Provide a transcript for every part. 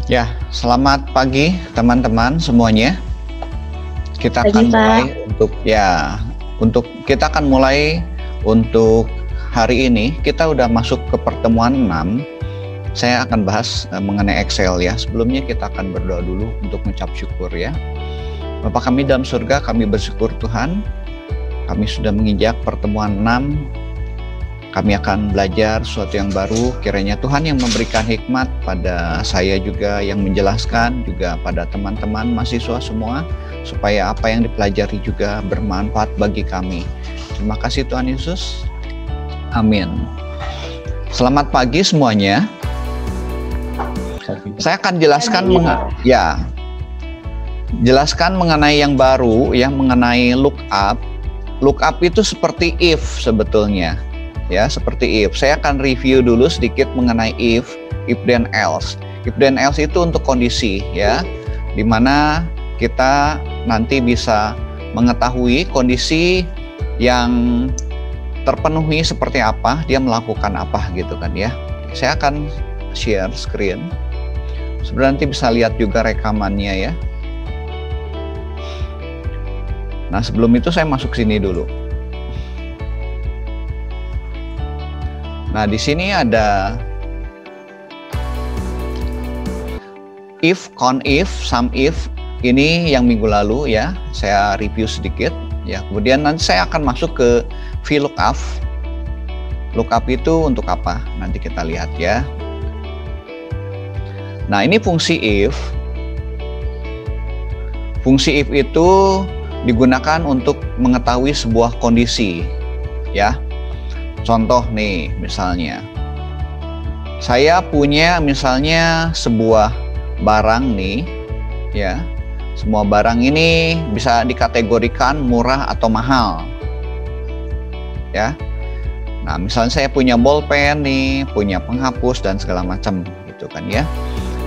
Ya, selamat pagi teman-teman semuanya. Kita Pagi, akan mulai Pak. kita akan mulai untuk hari ini. Kita udah masuk ke pertemuan 6. Saya akan bahas mengenai Excel ya. Sebelumnya kita akan berdoa dulu untuk mengucap syukur ya. Bapa kami dalam surga, kami bersyukur Tuhan. Kami sudah menginjak pertemuan 6. Kami akan belajar sesuatu yang baru, kiranya Tuhan yang memberikan hikmat pada saya juga yang menjelaskan, juga pada teman-teman mahasiswa semua, supaya apa yang dipelajari juga bermanfaat bagi kami. Terima kasih Tuhan Yesus. Amin. Selamat pagi semuanya. Saya akan jelaskan mengenai yang baru, ya, mengenai lookup. Lookup itu seperti if sebetulnya. Ya, seperti if. Saya akan review dulu sedikit mengenai if then else. If then else itu untuk kondisi ya, dimana kita nanti bisa mengetahui kondisi yang terpenuhi seperti apa, dia melakukan apa gitu kan ya. Saya akan share screen. Sebenarnya nanti bisa lihat juga rekamannya ya. Nah, sebelum itu saya masuk sini dulu. Nah, di sini ada if, count if, sum if. Ini yang minggu lalu ya, saya review sedikit ya. Kemudian nanti saya akan masuk ke VLOOKUP. Lookup itu untuk apa? Nanti kita lihat ya. Nah, ini fungsi if. Fungsi if itu digunakan untuk mengetahui sebuah kondisi ya. Contoh nih, misalnya saya punya misalnya sebuah barang nih ya. Semua barang ini bisa dikategorikan murah atau mahal ya. Nah, misalnya saya punya bolpen nih, punya penghapus dan segala macam gitu kan ya.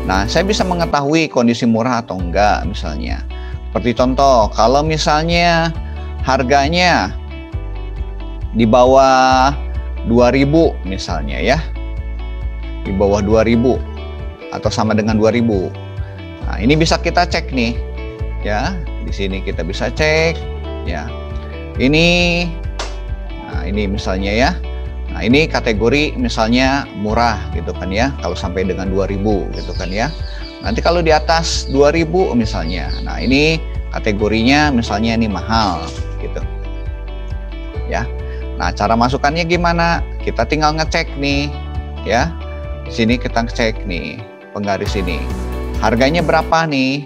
Nah, saya bisa mengetahui kondisi murah atau enggak misalnya. Seperti contoh, kalau misalnya harganya di bawah 2000 misalnya ya, di bawah 2000 atau sama dengan 2000. Nah, ini bisa kita cek nih ya. Di sini kita bisa cek ya. Ini misalnya ya. Nah, ini kategori misalnya murah gitu kan ya, kalau sampai dengan 2000 gitu kan ya. Nanti kalau di atas 2000 misalnya, nah ini kategorinya misalnya ini mahal gitu ya. Nah, cara masukannya gimana? Kita tinggal ngecek nih, ya. Di sini kita ngecek nih, penggaris ini. Harganya berapa nih?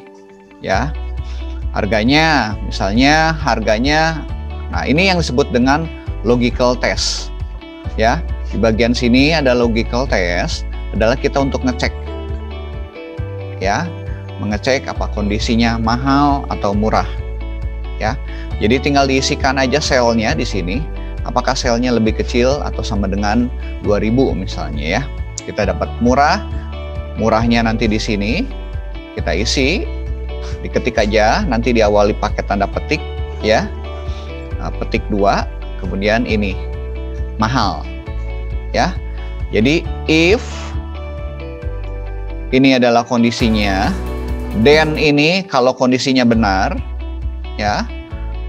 Ya. Harganya, misalnya harganya, nah ini yang disebut dengan logical test. Ya. Di bagian sini ada logical test, adalah kita untuk ngecek. Ya. Mengecek apa kondisinya mahal atau murah. Ya. Jadi tinggal diisikan aja selnya di sini. Apakah selnya lebih kecil atau sama dengan 2000 misalnya ya. Kita dapat murah, murahnya nanti di sini kita isi, diketik aja, nanti diawali pakai tanda petik ya. Petik 2, kemudian ini mahal ya. Jadi if ini adalah kondisinya, then ini kalau kondisinya benar ya.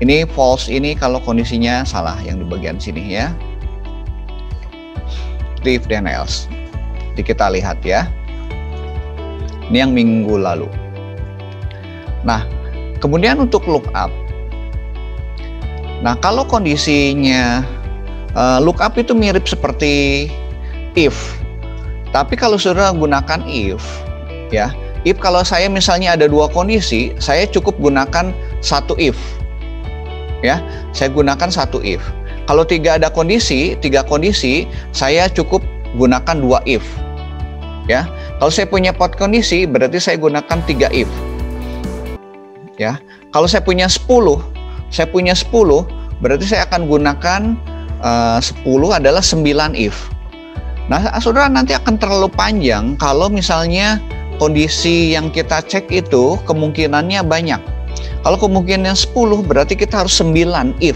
Ini false ini kalau kondisinya salah yang di bagian sini ya. If then else. Jadi kita lihat ya. Ini yang minggu lalu. Nah, kemudian untuk lookup. Nah, kalau kondisinya lookup itu mirip seperti if. Tapi kalau saudara gunakan if ya. If kalau saya misalnya ada dua kondisi, saya cukup gunakan satu if. Ya, saya gunakan satu if. Kalau tiga kondisi, saya cukup gunakan dua if. Ya, kalau saya punya 4 kondisi, berarti saya gunakan 3 if. Ya, kalau saya punya 10, berarti saya akan gunakan 10 adalah 9 if. Nah, saudara nanti akan terlalu panjang kalau misalnya kondisi yang kita cek itu kemungkinannya banyak. Kalau kemungkinan 10 berarti kita harus 9 if.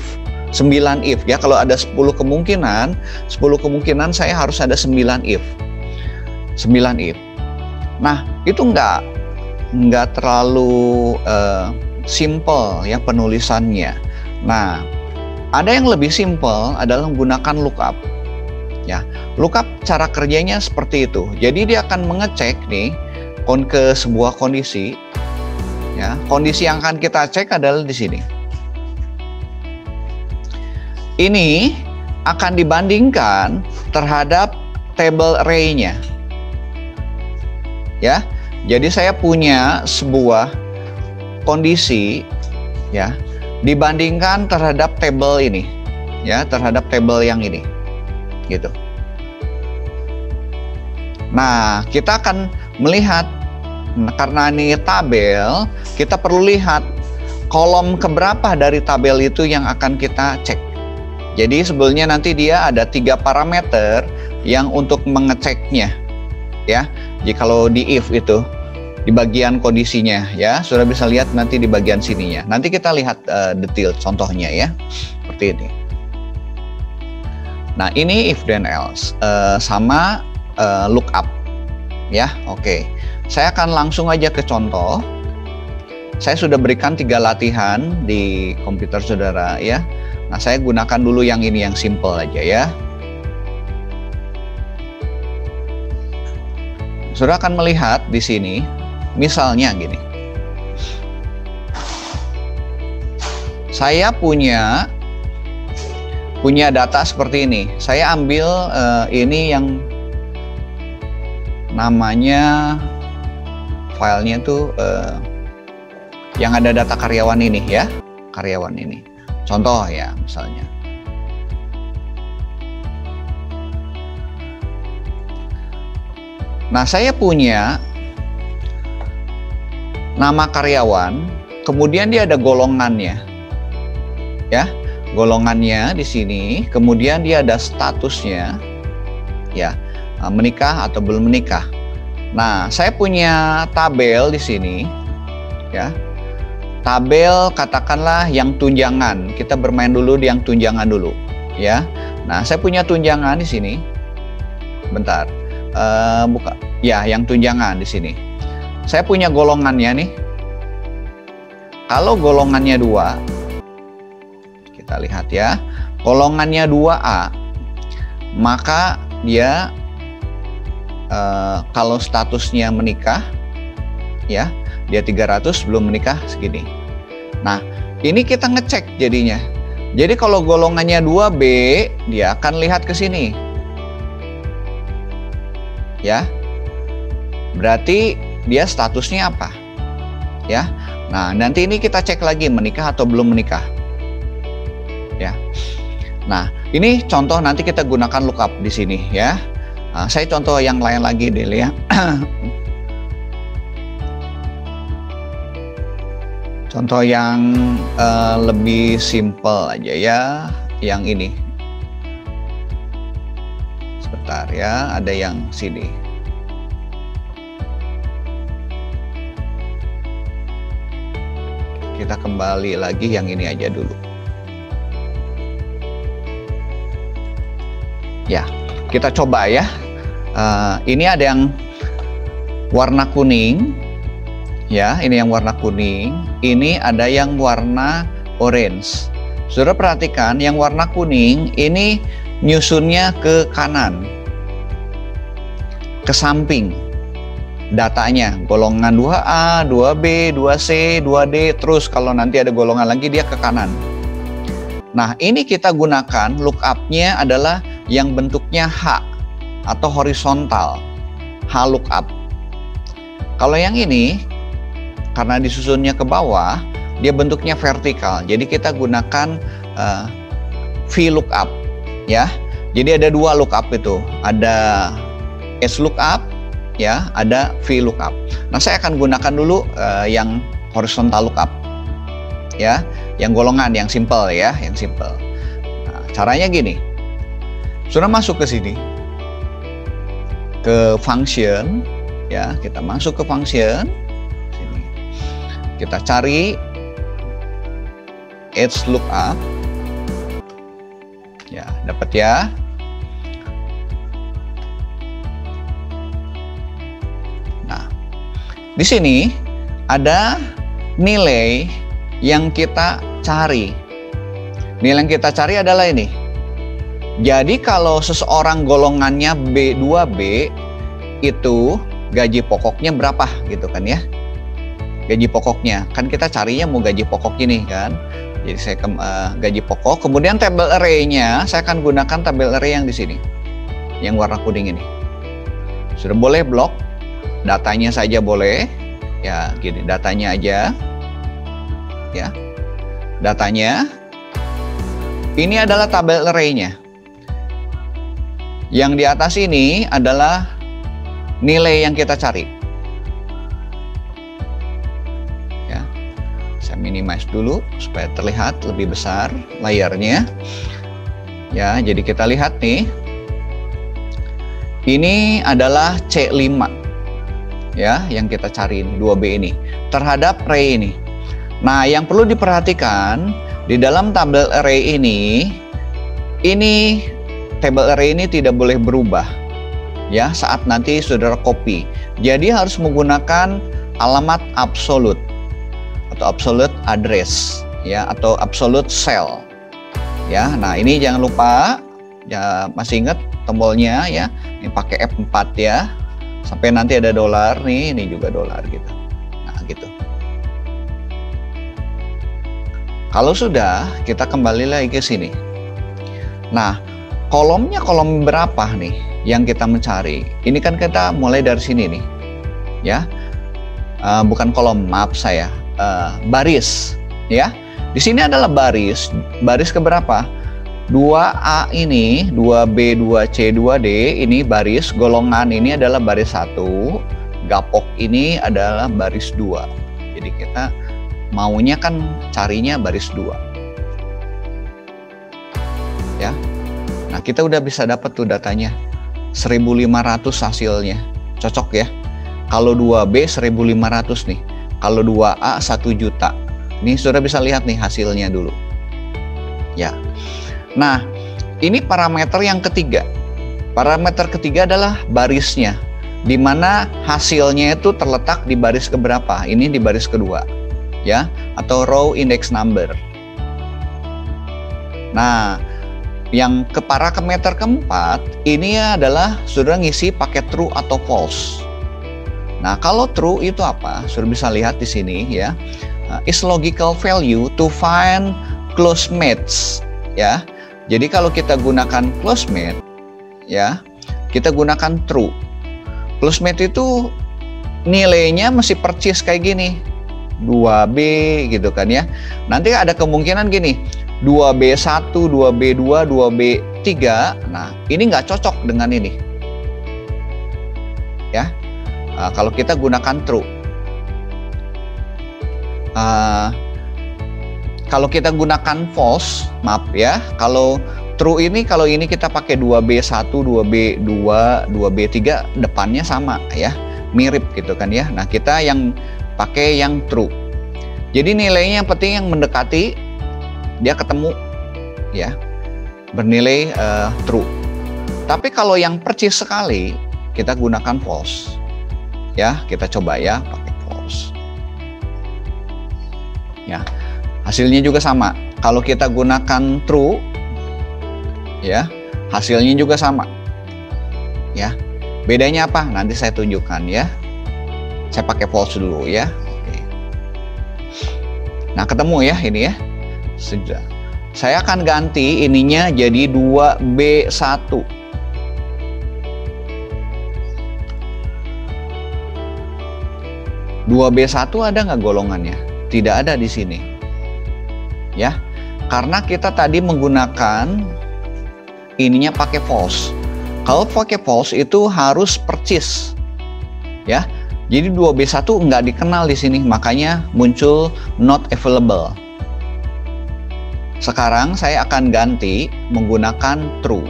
9 if ya. Kalau ada 10 kemungkinan saya harus ada 9 if. 9 if. Nah, itu nggak terlalu simple ya penulisannya. Nah, ada yang lebih simple adalah menggunakan lookup. Ya, lookup cara kerjanya seperti itu. Jadi dia akan mengecek nih ke sebuah kondisi. Ya, kondisi yang akan kita cek adalah di sini. Ini akan dibandingkan terhadap table array-nya. Ya, jadi saya punya sebuah kondisi ya dibandingkan terhadap table ini, ya, terhadap table yang ini, gitu. Nah, kita akan melihat karena ini tabel, kita perlu lihat kolom keberapa dari tabel itu yang akan kita cek. Jadi sebetulnya nanti dia ada 3 parameter yang untuk mengeceknya, ya. Jadi kalau di if itu di bagian kondisinya, ya, sudah bisa lihat nanti di bagian sininya. Nanti kita lihat detail contohnya ya, seperti ini. Nah, ini if then else sama lookup, ya. Oke, saya akan langsung aja ke contoh. Saya sudah berikan 3 latihan di komputer saudara, ya. Nah, saya gunakan dulu yang ini, yang simple aja ya. Saudara akan melihat di sini, misalnya gini. Saya punya data seperti ini. Saya ambil ini yang namanya filenya tuh yang ada data karyawan ini ya, karyawan ini. Contoh ya, misalnya. Nah, saya punya nama karyawan, kemudian dia ada golongannya. Ya, golongannya di sini, kemudian dia ada statusnya. Ya, menikah atau belum menikah. Nah, saya punya tabel di sini. Ya. Tabel katakanlah yang tunjangan. Kita bermain dulu di yang tunjangan dulu, ya. Nah, saya punya tunjangan di sini. Bentar. Buka. Ya, yang tunjangan di sini. Saya punya golongannya nih. Kalau golongannya 2, kita lihat ya. Golongannya 2A, maka dia kalau statusnya menikah, ya, dia 300, belum menikah segini. Nah, ini kita ngecek jadinya. Jadi kalau golongannya 2B, dia akan lihat ke sini. Ya. Berarti dia statusnya apa? Ya. Nah, nanti ini kita cek lagi menikah atau belum menikah. Ya. Nah, ini contoh nanti kita gunakan lookup di sini ya. Nah, saya contoh yang lain lagi deh ya. Contoh yang lebih simple aja ya, yang ini. Sebentar ya, ada yang sini. Kita kembali lagi yang ini aja dulu. Ya, kita coba ya. Ini ada yang warna kuning. Ya, ini yang warna kuning. Ini ada yang warna orange. Saudara perhatikan, yang warna kuning ini nyusunnya ke kanan, ke samping datanya. Golongan 2A, 2B, 2C, 2D, terus kalau nanti ada golongan lagi dia ke kanan. Nah, ini kita gunakan lookup-nya adalah yang bentuknya H atau horizontal, H lookup. Kalau yang ini, karena disusunnya ke bawah, dia bentuknya vertikal. Jadi kita gunakan V lookup, ya. Jadi ada 2 lookup itu, ada S lookup, ya, ada V lookup. Nah, saya akan gunakan dulu yang horizontal lookup, ya, yang golongan, yang simple ya, yang simple. Nah, caranya gini, sudah masuk ke sini, ke function, ya, kita masuk ke function. Kita cari edge lookup, ya, dapat ya. Nah, Di sini ada nilai yang kita cari. Nilai yang kita cari adalah ini. Jadi kalau seseorang golongannya B2B, itu gaji pokoknya berapa gitu kan ya. Gaji pokoknya, kan kita carinya mau gaji pokok ini kan. Jadi saya gaji pokok, kemudian tabel array-nya saya akan gunakan tabel array yang di sini. Yang warna kuning ini. Sudah boleh blok, datanya saja boleh. Ya, gini, datanya aja. Ya. Datanya. Ini adalah tabel array-nya. Yang di atas ini adalah nilai yang kita cari. Ya. Saya minimize dulu supaya terlihat lebih besar layarnya. Ya, jadi kita lihat nih. Ini adalah C5. Ya, yang kita cari ini 2B ini terhadap array ini. Nah, yang perlu diperhatikan di dalam tabel array ini tabel array ini tidak boleh berubah ya saat nanti saudara copy. Jadi harus menggunakan alamat absolute atau absolute address ya, atau absolute cell ya. Nah, ini jangan lupa ya, masih ingat tombolnya ya, ini pakai F4 ya, sampai nanti ada dolar nih, ini juga dolar gitu. Nah, gitu. Kalau sudah, kita kembali lagi ke sini. Nah, kolomnya kolom berapa nih yang kita mencari? Ini kan kita mulai dari sini nih, ya. Bukan kolom, maaf saya, baris, ya. Di sini adalah baris keberapa? 2A ini, 2B, 2C, 2D, ini baris, golongan ini adalah baris 1, gapok ini adalah baris 2. Jadi kita maunya kan carinya baris 2. Ya. Nah, kita udah bisa dapat tuh datanya. 1.500 hasilnya. Cocok ya. Kalau 2B 1.500 nih. Kalau 2A 1 juta. Ini sudah bisa lihat nih hasilnya dulu. Ya. Nah, ini parameter yang ketiga. Parameter ketiga adalah barisnya, di mana hasilnya itu terletak di baris keberapa? Ini di baris kedua, ya, atau row index number. Nah, yang ke parameter keempat ini adalah sudah ngisi pakai true atau false. Nah, kalau true itu apa? Sudah bisa lihat di sini ya. Is logical value to find close match, ya. Jadi kalau kita gunakan close match, ya, kita gunakan true. Close match itu nilainya mesti persis kayak gini, 2B gitu kan ya. Nanti ada kemungkinan gini, 2B1, 2B2, 2B3. Nah, ini nggak cocok dengan ini. Ya, kalau kita gunakan true. Kalau kita gunakan false, maaf ya, kalau true ini, kalau ini kita pakai 2B1, 2B2, 2B3, depannya sama ya, mirip gitu kan ya. Nah, kita yang pakai yang true. Jadi nilainya yang penting yang mendekati, dia ketemu ya, bernilai true. Tapi kalau yang percis sekali, kita gunakan false. Ya, kita coba ya pakai false. Ya. Hasilnya juga sama. Kalau kita gunakan true, ya, hasilnya juga sama. Ya. Bedanya apa? Nanti saya tunjukkan ya. Saya pakai false dulu ya. Oke. Nah, ketemu ya ini ya. Sudah. Saya akan ganti ininya jadi 2B1. ada nggak golongannya? Tidak ada di sini. Ya, karena kita tadi menggunakan ininya pakai false. Kalau pakai false itu harus percis, ya. Jadi 2B1 nggak dikenal di sini, makanya muncul not available. Sekarang saya akan ganti menggunakan true.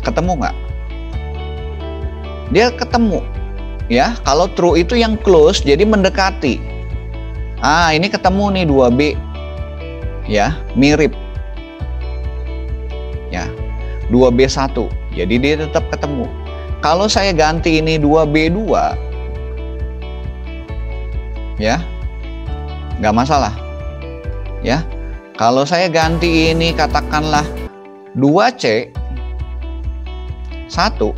Ketemu nggak? Dia ketemu. Ya, kalau true itu yang close, jadi mendekati. Ini ketemu nih 2B. Ya, mirip. Ya, 2B1. Jadi dia tetap ketemu. kalau saya ganti ini 2B2, ya, nggak masalah. Ya, kalau saya ganti ini katakanlah 2C 1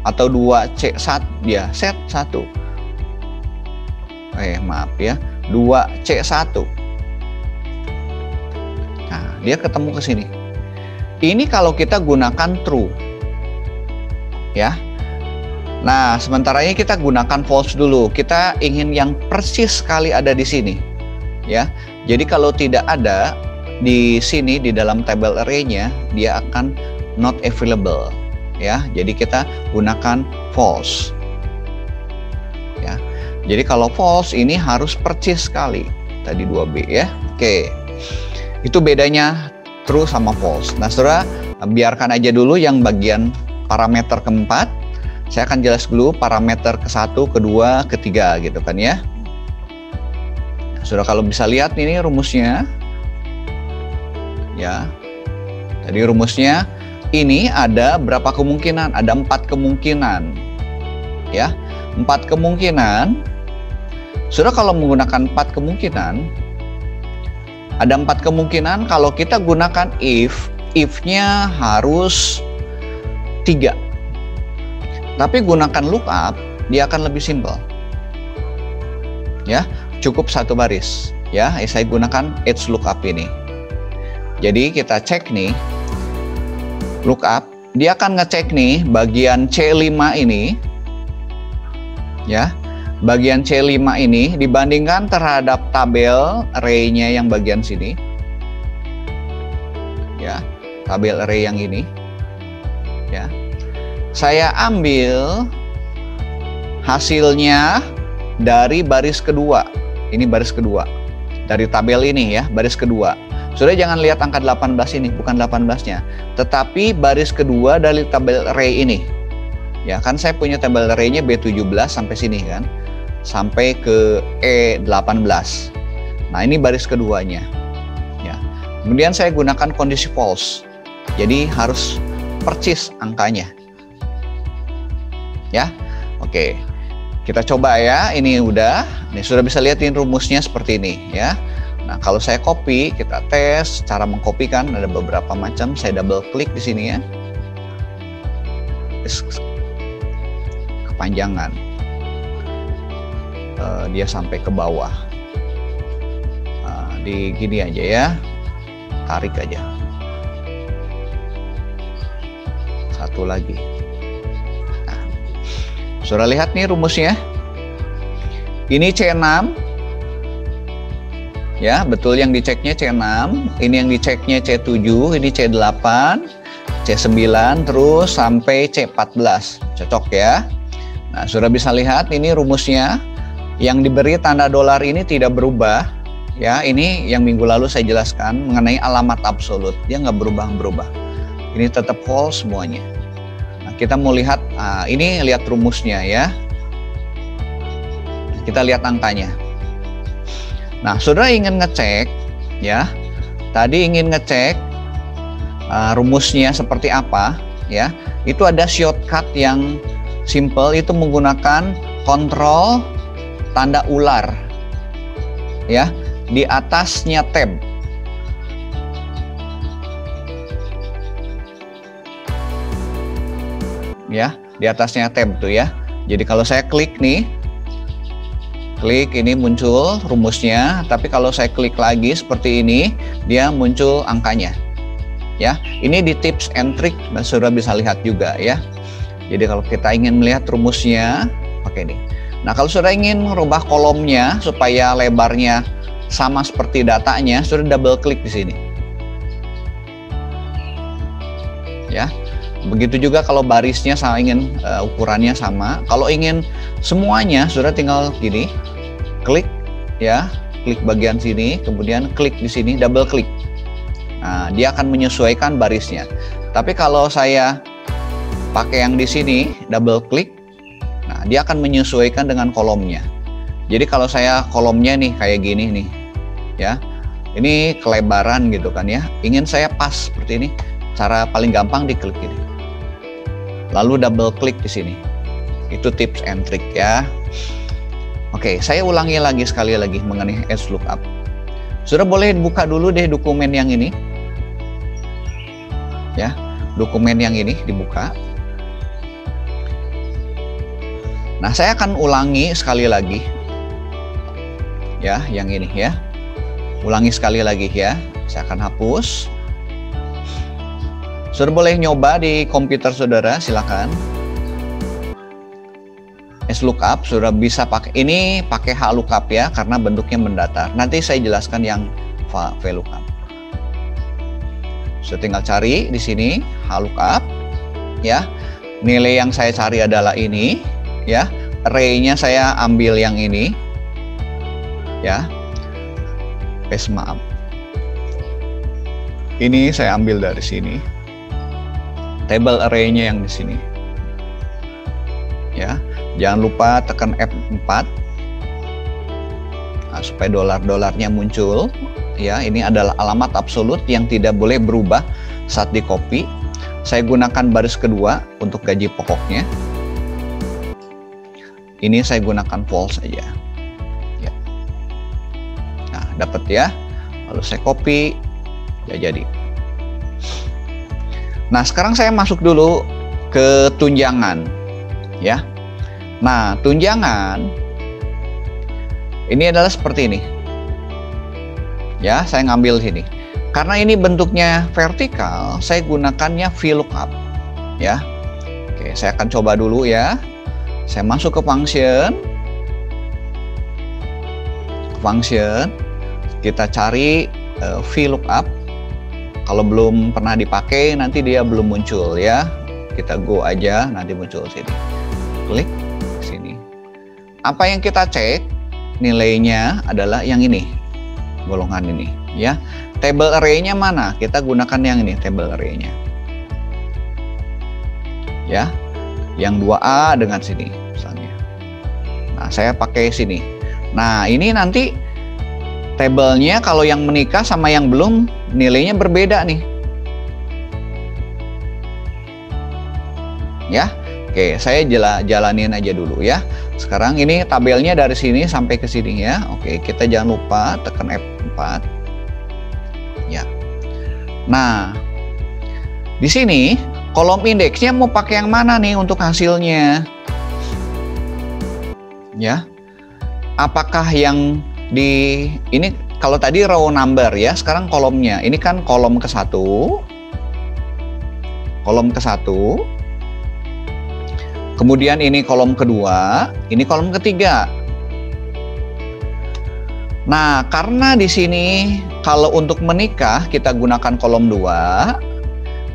atau 2C1, ya, set 1. Maaf ya, 2C1. Nah, dia ketemu ke sini. Ini kalau kita gunakan true. Ya. Nah, sementara ini kita gunakan false dulu. Kita ingin yang persis sekali ada di sini. Ya. Jadi kalau tidak ada di sini di dalam tabel array-nya, dia akan not available. Ya. Jadi kita gunakan false. Ya. Jadi kalau false ini harus persis sekali. Tadi 2B ya. Oke. Itu bedanya true sama false. Nah, saudara, biarkan aja dulu yang bagian parameter keempat. Saya akan jelas dulu parameter ke-1, ke-2, ke-3 gitu kan ya. Nah, saudara kalau bisa lihat ini rumusnya. Ya. Tadi rumusnya ini ada berapa kemungkinan? Ada 4 kemungkinan. Ya. 4 kemungkinan. Saudara kalau menggunakan 4 kemungkinan, ada 4 kemungkinan kalau kita gunakan if-nya harus 3. Tapi gunakan lookup, dia akan lebih simpel. Ya, cukup 1 baris. Ya, saya gunakan edge lookup ini. Jadi kita cek nih, lookup, dia akan ngecek nih bagian C5 ini. Ya, bagian C5 ini dibandingkan terhadap tabel array-nya yang bagian sini. Ya, tabel array yang ini. Ya. Saya ambil hasilnya dari baris kedua. Ini baris kedua. Dari tabel ini ya, baris kedua. Sudah jangan lihat angka 18 ini, bukan 18-nya. Tetapi baris kedua dari tabel array ini. Ya, kan saya punya tabel array-nya B17 sampai sini kan. Sampai ke E18. Nah, ini baris keduanya. Ya. Kemudian saya gunakan kondisi false. Jadi harus persis angkanya. Ya. Oke. Kita coba ya. Ini udah. Nih sudah bisa lihat ini rumusnya seperti ini ya. Nah, kalau saya copy, kita tes cara mengkopikan ada beberapa macam. Saya double klik di sini ya. Kepanjangan. Dia sampai ke bawah. Di gini aja ya, tarik aja. Satu lagi. Nah, sudah lihat nih rumusnya. Ini C6. Ya, betul yang diceknya C6. Ini yang diceknya C7, ini C8, C9, terus sampai C14. Cocok ya. Nah, sudah bisa lihat ini rumusnya. Yang diberi tanda dolar ini tidak berubah. Ya, ini yang minggu lalu saya jelaskan mengenai alamat absolut. Dia nggak berubah-berubah. Ini tetap false semuanya. Nah, kita mau lihat, ini lihat rumusnya ya. Kita lihat angkanya. Nah, saudara ingin ngecek, ya. Tadi ingin ngecek rumusnya seperti apa, ya. Itu ada shortcut yang simple, itu menggunakan kontrol tanda ular, ya. Di atasnya tab. Ya, di atasnya tab tuh ya. Jadi kalau saya klik nih, klik ini muncul rumusnya, tapi kalau saya klik lagi seperti ini, dia muncul angkanya. Ya, ini di tips and trick, saudara bisa lihat juga ya. Jadi kalau kita ingin melihat rumusnya, pakai ini. Nah, kalau saudara ingin merubah kolomnya supaya lebarnya sama seperti datanya, saudara double klik di sini. Ya. Begitu juga kalau barisnya sama, ingin ukurannya sama. Kalau ingin semuanya, saudara tinggal gini, klik ya, klik bagian sini, kemudian klik di sini, double klik. Nah, dia akan menyesuaikan barisnya. Tapi kalau saya pakai yang di sini, double klik, nah dia akan menyesuaikan dengan kolomnya. Jadi kalau saya kolomnya nih kayak gini nih, ya, ini kelebaran gitu kan ya. Ingin saya pas seperti ini, cara paling gampang diklik ini. lalu double klik di sini. Itu tips and trick ya. Oke, saya ulangi lagi sekali lagi mengenai HLOOKUP. Sudah, boleh buka dulu deh dokumen yang ini. Ya, dokumen yang ini dibuka. Nah, saya akan ulangi sekali lagi. Ya, yang ini ya. Ulangi sekali lagi ya. Saya akan hapus. Sudah, boleh nyoba di komputer saudara, silakan. HLOOKUP sudah bisa pakai ini, pakai HLOOKUP ya, karena bentuknya mendatar. Nanti saya jelaskan yang VLOOKUP. Sudah, tinggal cari di sini HLOOKUP ya. Nilai yang saya cari adalah ini ya. Array-nya saya ambil yang ini ya. Maaf. Ini saya ambil dari sini. Table array-nya yang di sini. Ya. Jangan lupa tekan F4 nah, supaya dolar-dolarnya muncul. Ya, ini adalah alamat absolut yang tidak boleh berubah saat di copy. Saya gunakan baris kedua untuk gaji pokoknya. Ini saya gunakan false saja. Ya. Nah, dapat ya. Lalu saya copy, ya jadi. Nah, sekarang saya masuk dulu ke tunjangan, ya. Nah, tunjangan ini adalah seperti ini. Ya, saya ngambil sini. Karena ini bentuknya vertikal, saya gunakannya VLOOKUP. Ya. Oke, saya akan coba dulu ya. Saya masuk ke function. Function. Kita cari VLOOKUP. Kalau belum pernah dipakai, nanti dia belum muncul ya. Kita go aja, nanti muncul sini. Klik sini. Apa yang kita cek nilainya adalah yang ini, golongan ini ya. Table array-nya mana? Kita gunakan yang ini, table array-nya ya, yang 2A dengan sini misalnya. Nah, saya pakai sini. Nah, ini nanti tabelnya kalau yang menikah sama yang belum nilainya berbeda nih ya. Oke, saya jalanin aja dulu ya. Sekarang ini tabelnya dari sini sampai ke sini ya. Oke, kita jangan lupa tekan F4. Ya. Nah, di sini kolom indeksnya mau pakai yang mana nih untuk hasilnya? Ya. Apakah yang di ini, kalau tadi row number ya, sekarang kolomnya. Ini kan kolom ke-1. Kolom ke-1. Kemudian ini kolom kedua, ini kolom ketiga. Nah, karena di sini kalau untuk menikah kita gunakan kolom 2,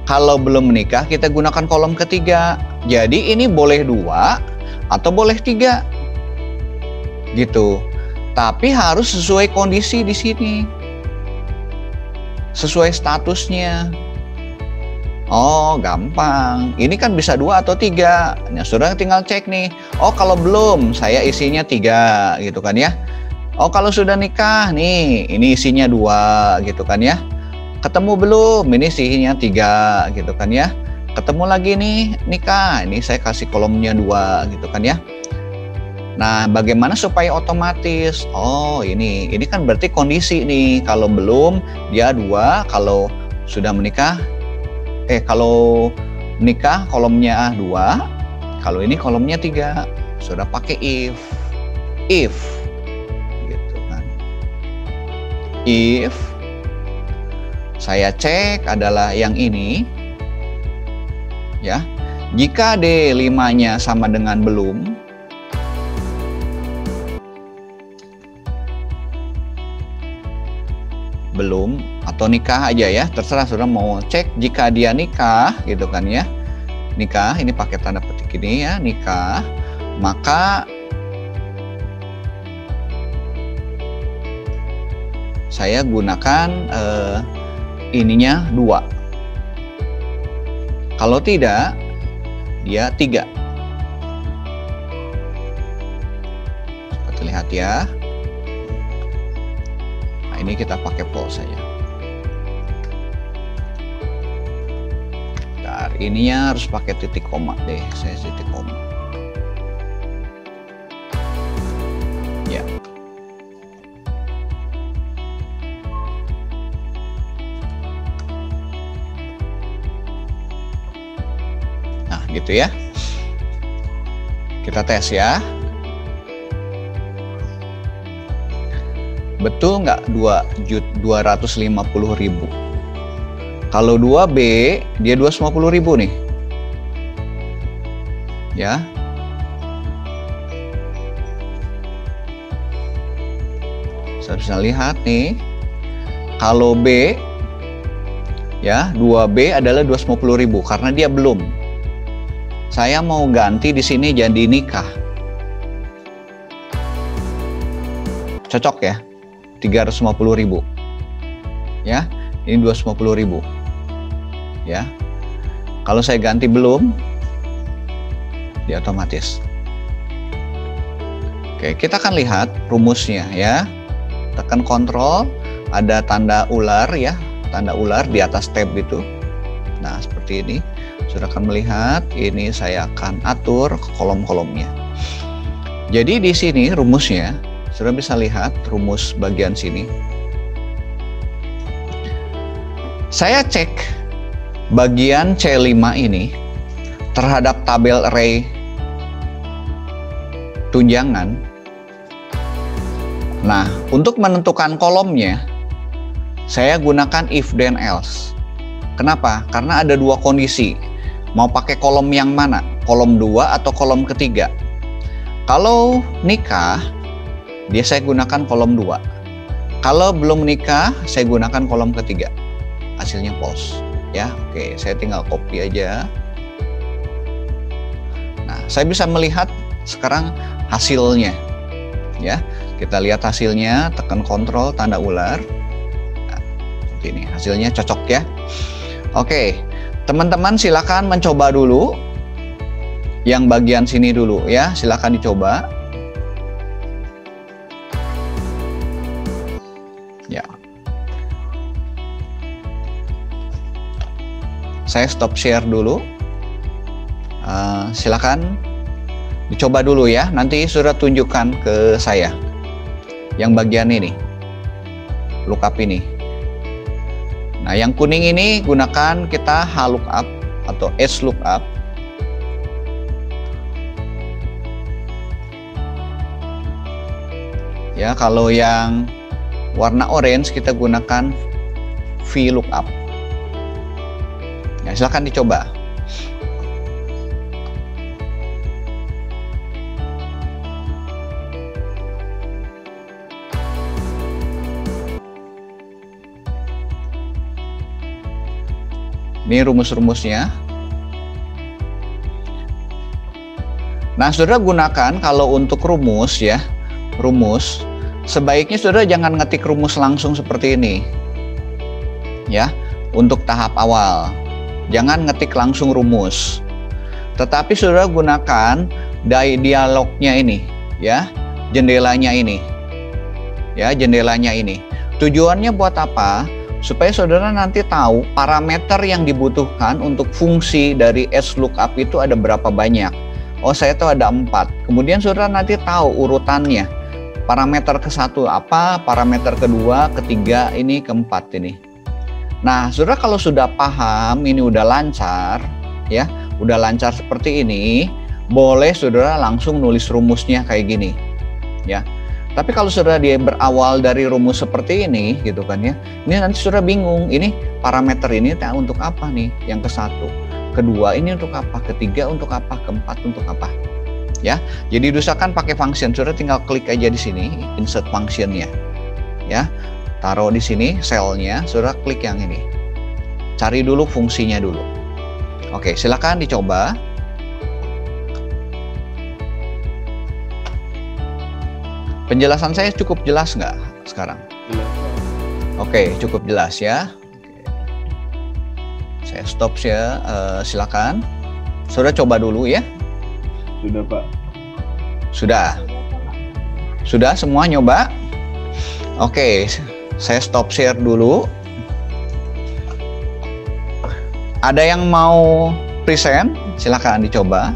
kalau belum menikah kita gunakan kolom ketiga. Jadi ini boleh 2 atau boleh 3. Gitu. Tapi harus sesuai kondisi di sini. Sesuai statusnya. Oh, gampang. Ini kan bisa 2 atau 3. Nah, sudah tinggal cek nih. Oh, kalau belum, saya isinya 3, gitu kan ya. Oh, kalau sudah nikah, nih, ini isinya 2, gitu kan ya. Ketemu belum? Ini isinya 3, gitu kan ya. Ketemu lagi nih, nikah. Ini saya kasih kolomnya 2, gitu kan ya. Nah, bagaimana supaya otomatis? Oh, ini kan berarti kondisi nih. Kalau belum, dia 2. Kalau sudah menikah, kalau nikah kolomnya 2, kalau ini kolomnya 3. Sudah pakai if gitu kan. If saya cek adalah yang ini ya. Jika D5-nya sama dengan belum, atau nikah aja ya, terserah sudah mau cek. Jika dia nikah gitu kan ya, nikah, ini pakai tanda petik ini ya, nikah, maka saya gunakan ininya 2. Kalau tidak, dia 3. Seperti lihat ya. Nah, ini kita pakai false saja. Bentar ininya harus pakai titik koma deh, saya titik koma. Ya. Nah, gitu ya. Kita tes ya. Betul nggak 250.000? Kalau 2B, dia 250.000 nih. Ya. Saya bisa lihat nih. Kalau B, ya 2B adalah 250.000 karena dia belum. Saya mau ganti di sini jadi nikah. Cocok ya? 350.000. Ya, ini 250.000. Ya. Kalau saya ganti belum, dia otomatis. Oke, kita akan lihat rumusnya ya. Tekan kontrol, ada tanda ular ya, tanda ular di atas tab itu. Nah, seperti ini. Sudah akan melihat, ini saya akan atur kolom-kolomnya. Jadi di sini rumusnya, sudah bisa lihat rumus bagian sini. Saya cek bagian C5 ini terhadap tabel array tunjangan. Nah, untuk menentukan kolomnya, saya gunakan if then else. Kenapa? Karena ada dua kondisi. Mau pakai kolom yang mana? Kolom 2 atau kolom ketiga? Kalau nikah, dia saya gunakan kolom 2. Kalau belum nikah, saya gunakan kolom ketiga. Hasilnya false. Ya, oke, saya tinggal copy aja. Nah, saya bisa melihat sekarang hasilnya. Ya, kita lihat hasilnya, tekan kontrol, tanda ular. Nah, seperti ini, hasilnya cocok ya. Oke, teman-teman silakan mencoba dulu. Yang bagian sini dulu ya, silakan dicoba. Ya. Saya stop share dulu. Silakan dicoba dulu ya. Nanti sudah tunjukkan ke saya. Yang bagian ini, lookup ini. Nah, yang kuning ini gunakan kita H lookup atau S lookup. Ya, kalau yang warna orange kita gunakan V lookup. Ya, silahkan dicoba. Ini rumus-rumusnya. Nah, saudara gunakan kalau untuk rumus ya, rumus sebaiknya saudara jangan ngetik rumus langsung seperti ini ya. Untuk tahap awal jangan ngetik langsung rumus, tetapi saudara gunakan dialognya ini ya, jendelanya ini ya, jendelanya ini. Tujuannya buat apa? Supaya saudara nanti tahu parameter yang dibutuhkan untuk fungsi dari S lookup itu ada berapa banyak. Oh, saya tahu ada 4. Kemudian saudara nanti tahu urutannya. Parameter ke-1 apa, parameter kedua, ketiga, ini keempat ini. Nah, saudara kalau sudah paham, ini udah lancar, ya, udah lancar seperti ini, boleh saudara langsung nulis rumusnya kayak gini, ya. Tapi kalau saudara dia berawal dari rumus seperti ini, gitu kan ya, ini nanti saudara bingung, ini parameter ini untuk apa nih, yang ke-1, kedua ini untuk apa, ketiga untuk apa, keempat untuk apa. Ya, jadi usahakan pakai function. Saudara tinggal klik aja di sini, insert functionnya, ya, taruh di sini selnya, saudara klik yang ini, cari dulu fungsinya dulu. Oke, silakan dicoba. Penjelasan saya cukup jelas nggak sekarang? Oke, cukup jelas ya. Oke. Saya stop ya, silakan. Saudara coba dulu ya. Sudah, Pak. Sudah. Sudah semua nyoba? Oke, saya stop share dulu. Ada yang mau present, silakan dicoba.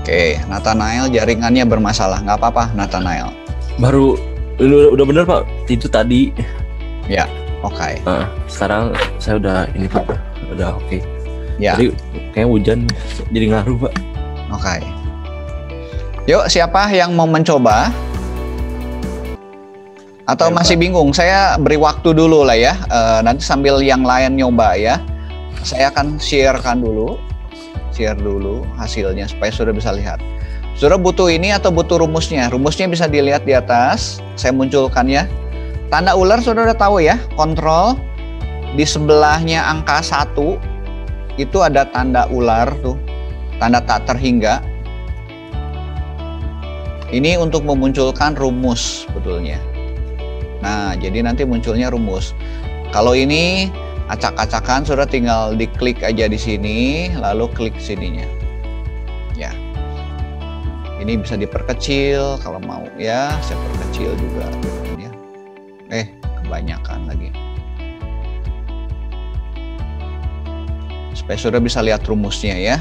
Oke, Nathanael jaringannya bermasalah. Nggak apa-apa, Nathanael. Baru udah bener Pak, itu tadi. Ya, oke. Sekarang saya udah ini Pak, udah oke. Ya. Jadi kayak hujan jadi ngaruh Pak. Oke. Yuk, siapa yang mau mencoba? Atau Ya, masih Pak. bingung? Saya beri waktu dulu lah ya. Nanti sambil yang lain nyoba ya. Saya akan share dulu hasilnya supaya sudah bisa lihat. Sudah butuh ini atau butuh rumusnya? Rumusnya bisa dilihat di atas. Saya munculkan ya. Tanda ular sudah tahu ya. Kontrol di sebelahnya angka 1 itu ada tanda ular tuh. Tanda tak terhingga. Ini untuk memunculkan rumus sebetulnya. Nah, jadi nanti munculnya rumus. Kalau ini acak-acakan, sudah tinggal diklik aja di sini, lalu klik sininya. Ya. Ini bisa diperkecil kalau mau ya, saya perkecil juga ya. Kebanyakan lagi. Supaya sudah bisa lihat rumusnya ya.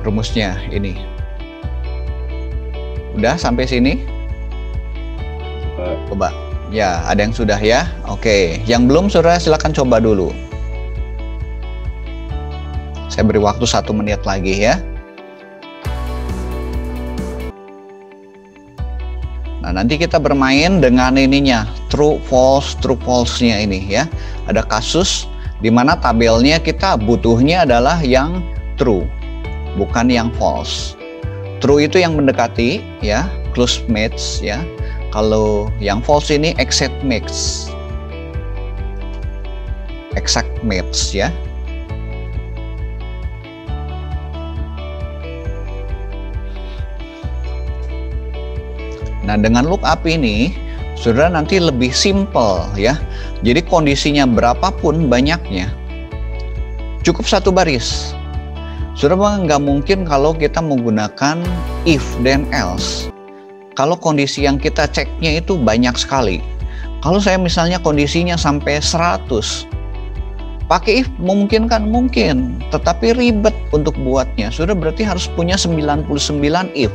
Rumusnya ini. Udah sampai sini? Coba. Ya, ada yang sudah ya. Oke, yang belum sudah silakan coba dulu. Saya beri waktu 1 menit lagi ya. Nah, nanti kita bermain dengan ininya, true false-nya ini ya. Ada kasus di mana tabelnya kita butuhnya adalah yang true, bukan yang false. True itu yang mendekati ya, close match ya. Kalau yang false ini exact match ya. Nah, dengan lookup ini sudah nanti lebih simple ya. Jadi kondisinya berapapun banyaknya, cukup satu baris. Sudah nggak mungkin kalau kita menggunakan if then else. Kalau kondisi yang kita ceknya itu banyak sekali. Kalau saya misalnya kondisinya sampai 100, pakai if memungkinkan? Mungkin, tetapi ribet untuk buatnya. Sudah berarti harus punya 99 if.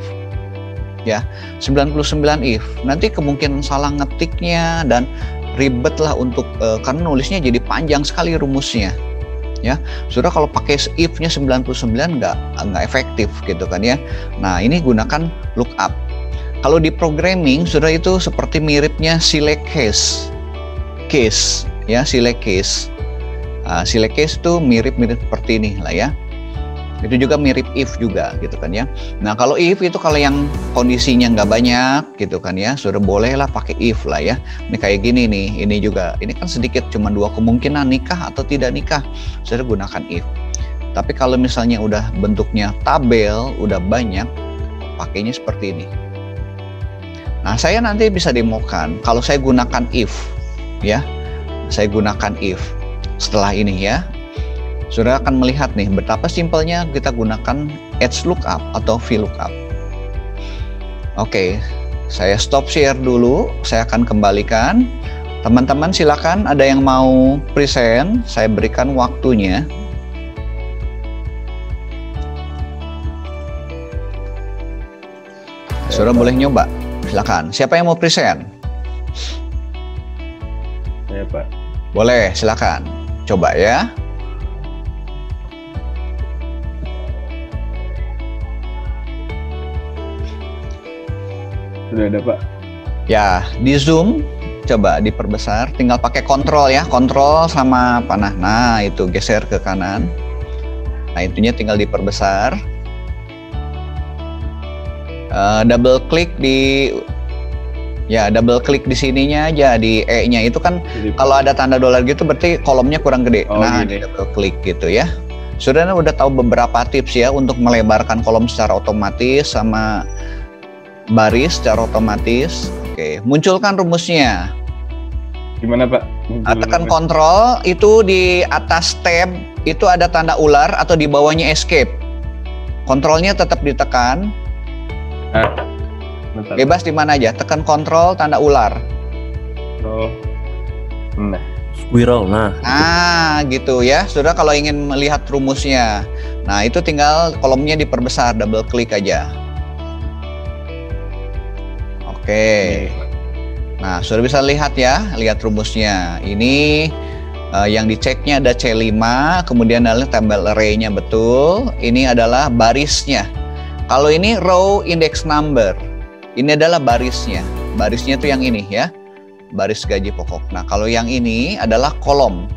Ya, 99 if. Nanti kemungkinan salah ngetiknya dan ribet lah untuk karena nulisnya jadi panjang sekali rumusnya. Ya, sudah kalau pakai if-nya 99 nggak efektif gitu kan ya. Nah, ini gunakan lookup. Kalau di programming sudah itu seperti miripnya select case ya, select case. Select case itu mirip-mirip seperti ini lah ya. Itu juga mirip if juga gitu kan ya. Nah, kalau if itu kalau yang kondisinya nggak banyak gitu kan ya, sudah bolehlah pakai if lah ya. Ini kayak gini nih, ini juga, ini kan sedikit cuma 2 kemungkinan nikah atau tidak nikah, sudah gunakan if. Tapi kalau misalnya udah bentuknya tabel, udah banyak, pakainya seperti ini. Nah, saya nanti bisa demokan kalau saya gunakan if ya. Saya gunakan if setelah ini ya. Sudah akan melihat nih betapa simpelnya kita gunakan edge lookup atau VLOOKUP. Oke, saya stop share dulu, saya akan kembalikan. Teman-teman silakan, ada yang mau present, saya berikan waktunya. Sudah boleh nyoba, silakan. Siapa yang mau present? Saya Pak. Boleh, silakan. Coba ya. Sudah ada Pak. Ya, di zoom, coba diperbesar. Tinggal pakai kontrol ya, kontrol sama panah. Nah, itu geser ke kanan. Nah, itunya tinggal diperbesar. Double klik di, ya double klik di sininya aja, di E-nya itu kan. Jadi, kalau ada tanda dolar gitu berarti kolomnya kurang gede. Nah, di double klik gitu ya. Sudah tahu beberapa tips ya untuk melebarkan kolom secara otomatis sama baris secara otomatis. Oke, munculkan rumusnya. Gimana Pak? Tekan kontrol, itu di atas tab itu ada tanda ular atau di bawahnya escape. Kontrolnya tetap ditekan. Bentar. Bebas di mana aja, tekan kontrol tanda ular. Oh. Nah. Squirrel, nah. Nah, gitu ya. Sudah kalau ingin melihat rumusnya. Nah, itu tinggal kolomnya diperbesar, double klik aja. Oke. Nah, sudah bisa lihat ya, lihat rumusnya. Ini yang diceknya ada C5, kemudian adalah tabel array-nya betul. Ini adalah barisnya. Kalau ini row index number, ini adalah barisnya. Barisnya itu yang ini ya, baris gaji pokok. Nah, kalau yang ini adalah kolom.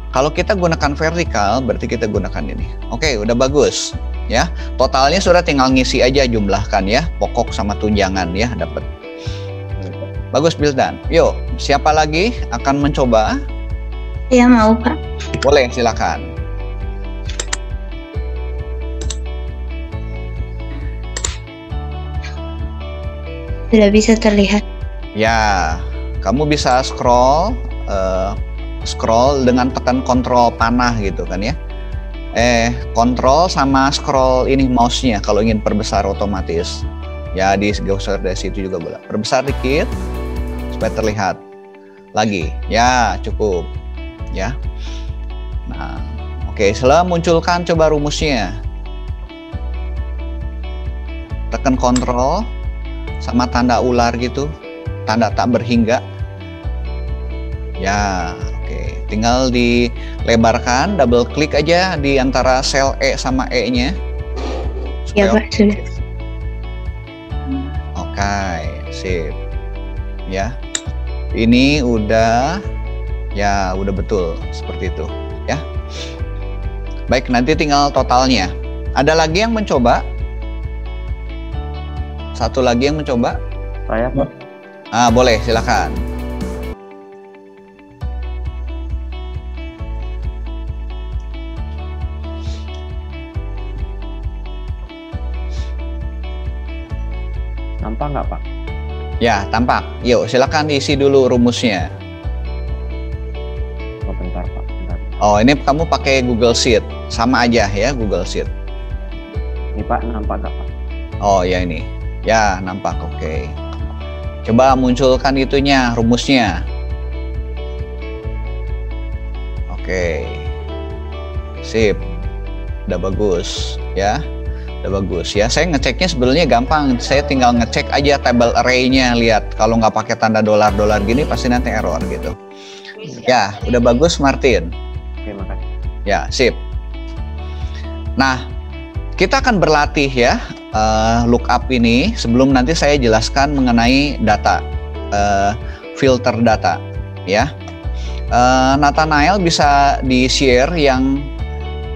Kalau kita gunakan vertikal, berarti kita gunakan ini. Oke, udah bagus ya. Totalnya sudah tinggal ngisi aja, jumlahkan ya, pokok sama tunjangan ya, dapat. Bagus, Bildan. Yuk, siapa lagi akan mencoba? Ya mau Pak. Boleh, silakan. Sudah bisa terlihat. Ya, kamu bisa scroll dengan tekan kontrol panah gitu kan ya. Kontrol sama scroll ini mouse-nya kalau ingin perbesar otomatis. Ya, digeser dari situ juga boleh. Perbesar dikit supaya terlihat. Lagi. Ya, cukup. Ya. Nah, oke, setelah munculkan coba rumusnya. Tekan kontrol sama tanda ular gitu, tanda tak berhingga. Ya, oke. Tinggal dilebarkan, double klik aja di antara sel E sama E-nya. Ya Pak, sudah. Oke, sip. Ya. Ini udah betul seperti itu, ya. Baik, nanti tinggal totalnya. Ada lagi yang mencoba? Satu lagi yang mencoba? Saya Pak. Boleh, silakan. Nampak nggak Pak? Ya, tampak. Yuk, silakan diisi dulu rumusnya. Oh, bentar Pak. Bentar. Oh, ini kamu pakai Google Sheet. Sama aja ya, Google Sheet. Ini Pak, nampak nggak Pak? Oh, ya ini. Ya, nampak. Oke. Coba munculkan itunya, rumusnya. Oke. Sip. Udah bagus, ya. Udah bagus ya. Saya ngeceknya sebenarnya gampang. Saya tinggal ngecek aja tabel array-nya, lihat. Kalau nggak pakai tanda dolar-dolar gini pasti nanti error gitu. Ya, udah bagus Martin. Oke, makasih. Ya, sip. Nah, kita akan berlatih ya lookup ini sebelum nanti saya jelaskan mengenai data, filter data ya. Nathanael bisa di-share yang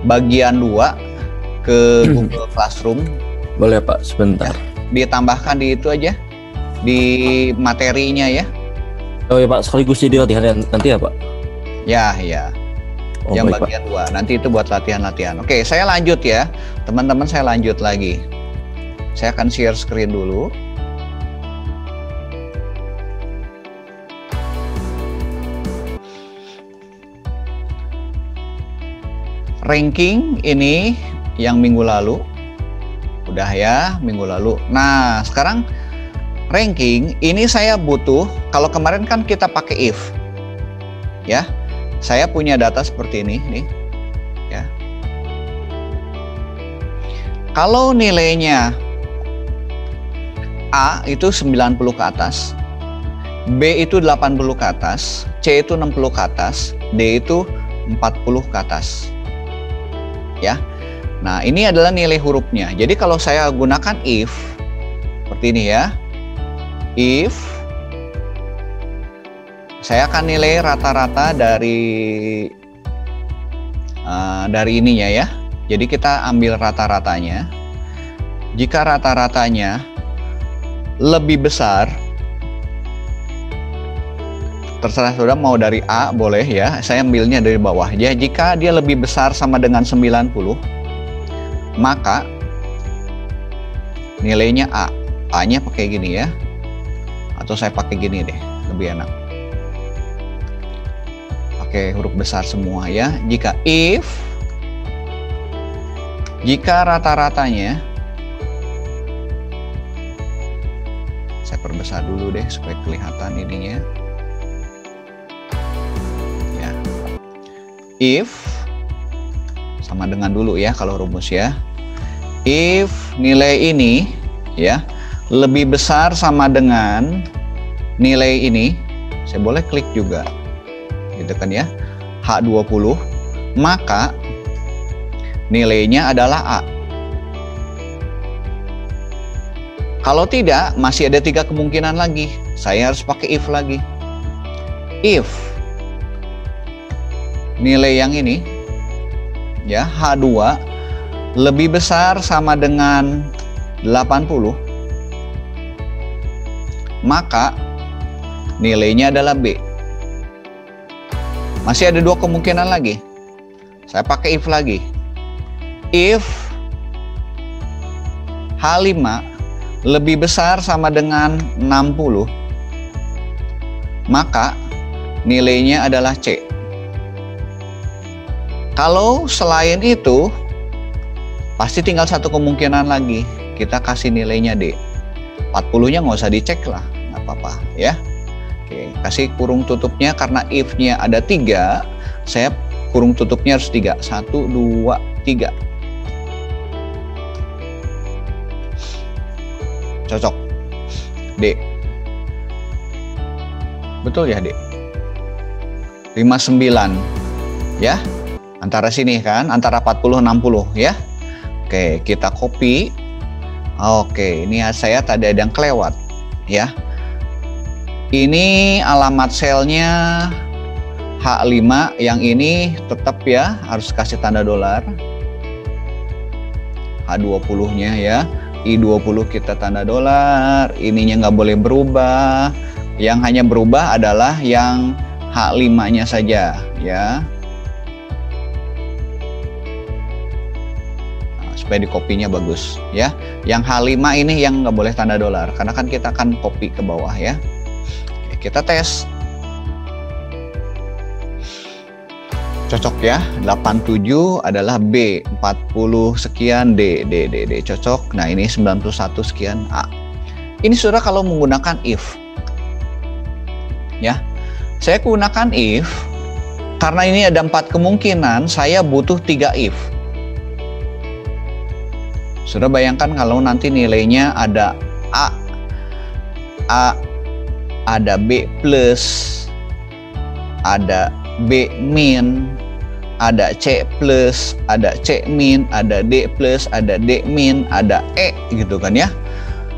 bagian 2 ke Google Classroom. Boleh Pak, sebentar. Ya, ditambahkan di itu aja, di materinya ya. Oh ya Pak, sekaligus jadi latihan nanti ya Pak? Ya, ya. Oh, Yang baik, bagian 2, nanti itu buat latihan-latihan. Oke, saya lanjut ya. Teman-teman, saya lanjut lagi. Saya akan share screen dulu. Ranking ini yang minggu lalu. Udah ya, minggu lalu. Nah, sekarang ranking ini saya butuh, kalau kemarin kan kita pakai if. Ya. Saya punya data seperti ini nih. Ya. Kalau nilainya A itu 90 ke atas, B itu 80 ke atas, C itu 60 ke atas, D itu 40 ke atas. Ya. Nah, ini adalah nilai hurufnya. Jadi kalau saya gunakan if seperti ini ya. If saya akan nilai rata-rata dari ininya ya. Jadi kita ambil rata-ratanya. Jika rata-ratanya lebih besar, terserah saudara mau dari A boleh ya. Saya ambilnya dari bawah. Ya, jika dia lebih besar sama dengan 90, maka nilainya A. A-nya pakai gini ya. Atau saya pakai gini deh, lebih enak. Pakai huruf besar semua ya. Jika rata-ratanya, saya perbesar dulu deh supaya kelihatan ininya. Ya. If sama dengan dulu ya kalau rumus ya. If nilai ini ya lebih besar sama dengan nilai ini, saya boleh klik juga. Gitu kan ya. H20, maka nilainya adalah A. Kalau tidak, masih ada 3 kemungkinan lagi. Saya harus pakai if lagi. If nilai yang ini ya H2 lebih besar sama dengan 80, maka nilainya adalah B. Masih ada 2 kemungkinan lagi. Saya pakai if lagi. If H5 lebih besar sama dengan 60, maka nilainya adalah C. Kalau selain itu, pasti tinggal 1 kemungkinan lagi. Kita kasih nilainya D. 40-nya nggak usah dicek lah, nggak apa-apa ya. Oke, kasih kurung tutupnya karena if-nya ada 3, saya kurung tutupnya harus 3. 1, 2, 3. Cocok. D. Betul ya, D? 59. Ya. Antara sini kan, antara 40 60 ya. Oke, kita copy. Oke, ini saya tadi ada yang kelewat ya. Ini alamat selnya H5, yang ini tetap ya harus kasih tanda dolar. H20-nya ya. I20 kita tanda dolar, ininya nggak boleh berubah. Yang hanya berubah adalah yang H5-nya saja ya. Supaya di kopinya bagus ya. Yang H5 ini yang nggak boleh tanda dolar karena kan kita akan copy ke bawah ya. Oke, kita tes. Cocok ya. 87 adalah B, 40 sekian D cocok. Nah, ini 91 sekian A. Ini sudah kalau menggunakan if. Ya. Saya gunakan if karena ini ada 4 kemungkinan, saya butuh 3 if. Sudah bayangkan kalau nanti nilainya ada A, ada B plus, ada B min, ada C plus, ada C min, ada D plus, ada D min, ada E gitu kan ya.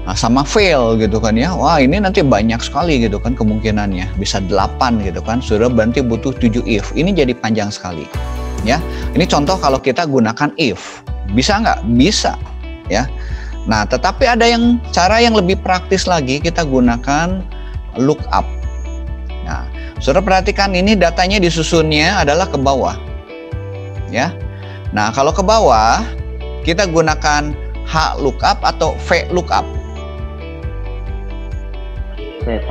Nah, sama fail gitu kan ya. Wah, ini nanti banyak sekali gitu kan kemungkinannya. Bisa 8 gitu kan. Sudah berarti butuh 7 if. Ini jadi panjang sekali. Ya. Ini contoh kalau kita gunakan if. Bisa nggak? Bisa. Ya. Nah, tetapi ada yang cara yang lebih praktis lagi, kita gunakan lookup. Nah, saudara perhatikan ini datanya disusunnya adalah ke bawah. Ya. Nah, kalau ke bawah kita gunakan H lookup atau V lookup. V.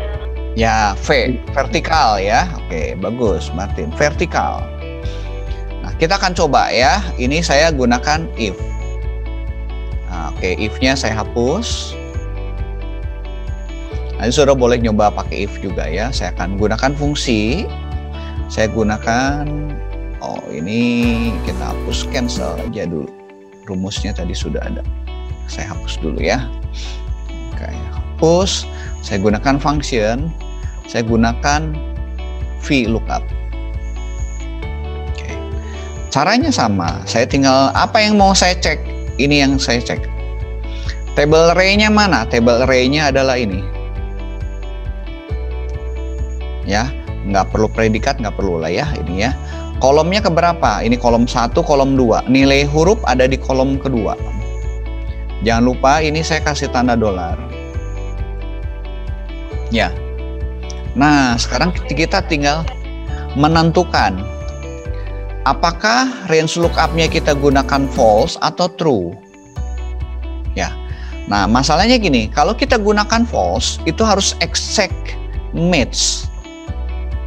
Ya, V, vertikal ya. Oke, bagus Martin, vertikal. Nah, kita akan coba ya. Ini saya gunakan if. Nah, oke, if-nya saya hapus. Nanti saudara boleh nyoba pakai if juga ya. Saya akan gunakan fungsi. Saya gunakan, oh ini kita hapus, cancel aja dulu. Rumusnya tadi sudah ada. Saya hapus dulu ya. Oke, hapus. Saya gunakan function. Saya gunakan VLOOKUP. Oke. Caranya sama. Saya tinggal apa yang mau saya cek. Ini yang saya cek. Table array-nya mana? Table array-nya adalah ini. Ya, nggak perlu predikat, nggak perlu lah ya ini ya. Kolomnya keberapa? Ini kolom 1, kolom 2. Nilai huruf ada di kolom kedua. Jangan lupa ini saya kasih tanda dolar. Ya. Nah, sekarang kita tinggal menentukan apakah range lookup-nya kita gunakan false atau true. Ya. Nah, masalahnya gini, kalau kita gunakan false, itu harus exact match.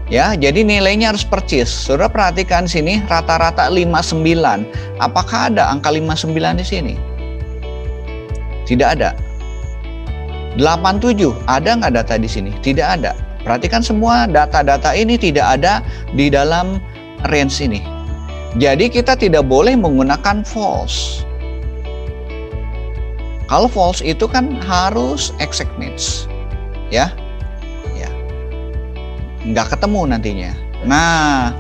Ya, jadi nilainya harus persis. Saudara perhatikan sini, rata-rata 59. Apakah ada angka 59 di sini? Tidak ada. 87, ada nggak data di sini? Tidak ada. Perhatikan semua data-data ini tidak ada di dalam range ini. Jadi kita tidak boleh menggunakan false. Kalau false itu kan harus exact match, ya, nggak ketemu nantinya. Nah,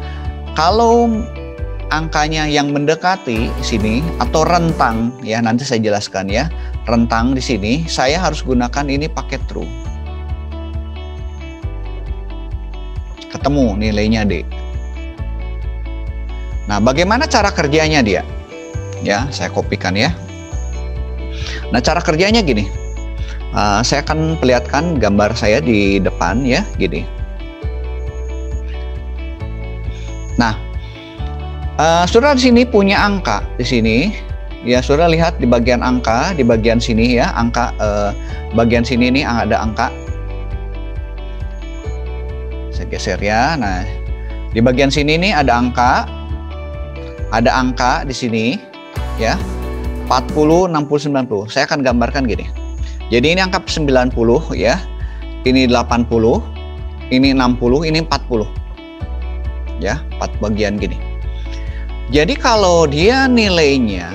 kalau angkanya yang mendekati sini atau rentang, ya nanti saya jelaskan ya, rentang di sini, saya harus gunakan ini pakai true. Ketemu nilainya D. Nah, bagaimana cara kerjanya dia? Ya, saya kopikan ya. Nah, cara kerjanya gini, saya akan perlihatkan gambar saya di depan ya, gini. Nah, saudara di sini punya angka di sini, ya saudara lihat di bagian angka, di bagian sini ya, angka bagian sini nih ada angka. Saya geser ya. Nah, di bagian sini nih ada angka di sini, ya. 40, 60, 90. Saya akan gambarkan gini. Jadi ini angka 90 ya. Ini 80, ini 60, ini 40. Ya, 4 bagian gini. Jadi kalau dia nilainya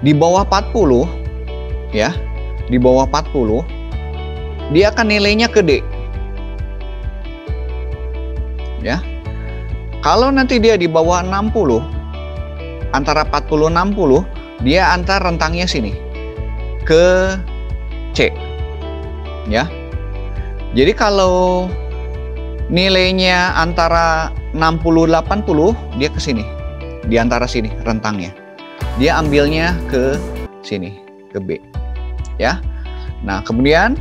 di bawah 40 ya, di bawah 40, dia akan nilainya ke D. Ya. Kalau nanti dia di bawah 60, antara 40 60, dia antar rentangnya sini ke C. Ya. Jadi kalau nilainya antara 60 80, dia ke sini. Di antara sini rentangnya. Dia ambilnya ke sini, ke B. Ya. Nah, kemudian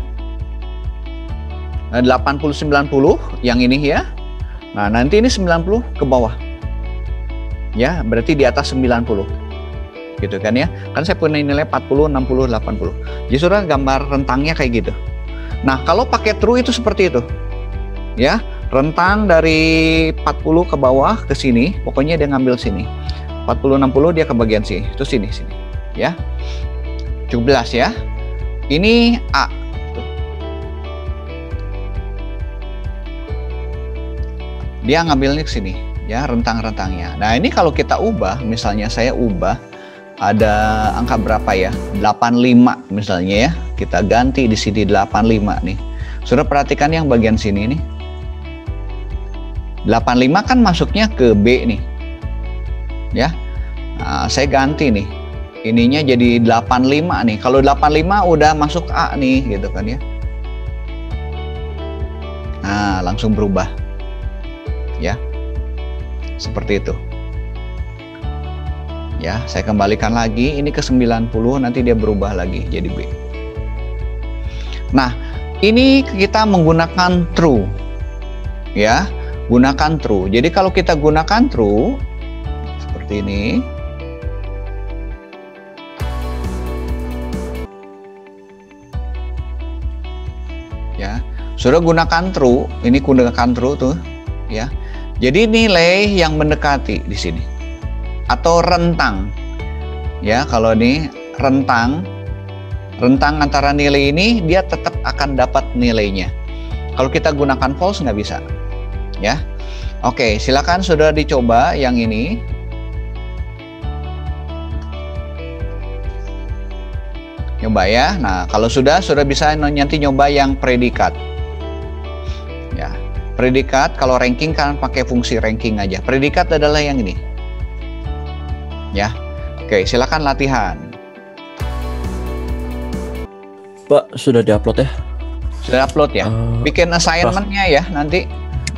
80 90 yang ini ya. Nah, nanti ini 90 ke bawah. Ya, berarti di atas 90. Gitu kan ya. Kan saya punya nilai 40, 60, 80. Jadi saudara gambar rentangnya kayak gitu. Nah, kalau pakai true itu seperti itu. Ya, rentang dari 40 ke bawah ke sini, pokoknya dia ngambil sini. 40 60 dia ke bagian sini. Itu sini. Ya. Cukup jelas ya. Ini A. Dia ngambilnya ke sini. Ya, rentang-rentangnya. Nah, ini kalau kita ubah, misalnya saya ubah ada angka berapa ya? 85 misalnya ya. Kita ganti di sini 85 nih. Sudah perhatikan yang bagian sini nih. 85 kan masuknya ke B nih. Ya. Nah, saya ganti nih. Ininya jadi 85 nih. Kalau 85 udah masuk A nih, gitu kan ya. Nah, langsung berubah. Ya. Seperti itu. Ya, saya kembalikan lagi ini ke 90, nanti dia berubah lagi jadi B. Nah, ini kita menggunakan true. Ya, gunakan true. Jadi kalau kita gunakan true seperti ini. Ya, sudah gunakan true, ini gunakan true tuh, ya. Jadi nilai yang mendekati di sini atau rentang, ya kalau ini rentang antara nilai ini dia tetap akan dapat nilainya. Kalau kita gunakan false nggak bisa, ya. Oke, silakan sudah dicoba yang ini. Nyoba ya. Nah, kalau sudah bisa nanti nyoba yang predikat. Ya. Predikat kalau ranking kan pakai fungsi ranking aja. Predikat adalah yang ini. Ya. Oke, silakan latihan. Pak, sudah diupload ya? Sudah upload ya? Bikin assignment-nya ya nanti.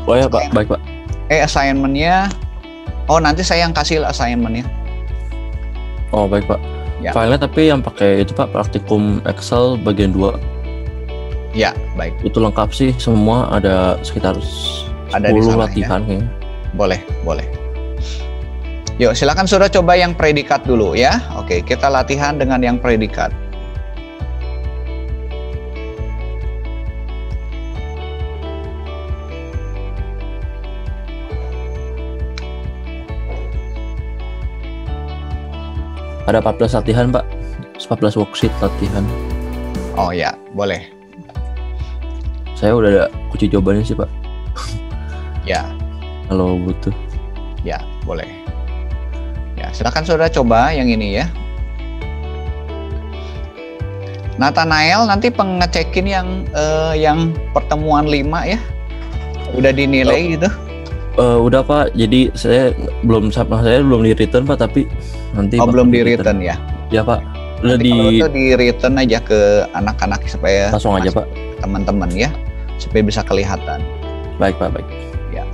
Oh ya, Pak. Baik, Pak. Assignment-nya. Oh, nanti saya yang kasih assignment-nya. Oh, baik, Pak. Ya. Filenya tapi yang pakai itu, Pak, praktikum Excel bagian 2. Ya, baik. Itu lengkap sih, semua ada sekitar 10 latihan ya. Kayaknya. Boleh. Yuk, silakan sudah coba yang predikat dulu ya. Oke, kita latihan dengan yang predikat. Ada 14 latihan, Pak. 14 worksheet latihan. Oh ya, boleh. Saya udah ada kunci jawabannya sih, Pak. Ya, Kalau butuh. ya, boleh. Ya, silakan saudara coba yang ini ya. Nathanael nanti pengecekin yang pertemuan 5 ya. Udah dinilai gitu. Udah, Pak. Jadi saya belum di return, Pak, tapi nanti Belum di return ya. Ya, Pak. Udah Nanti kalau itu di return aja ke anak-anak supaya langsung aja, Pak. Teman-teman ya, supaya bisa kelihatan. Baik, Pak, baik. Ya.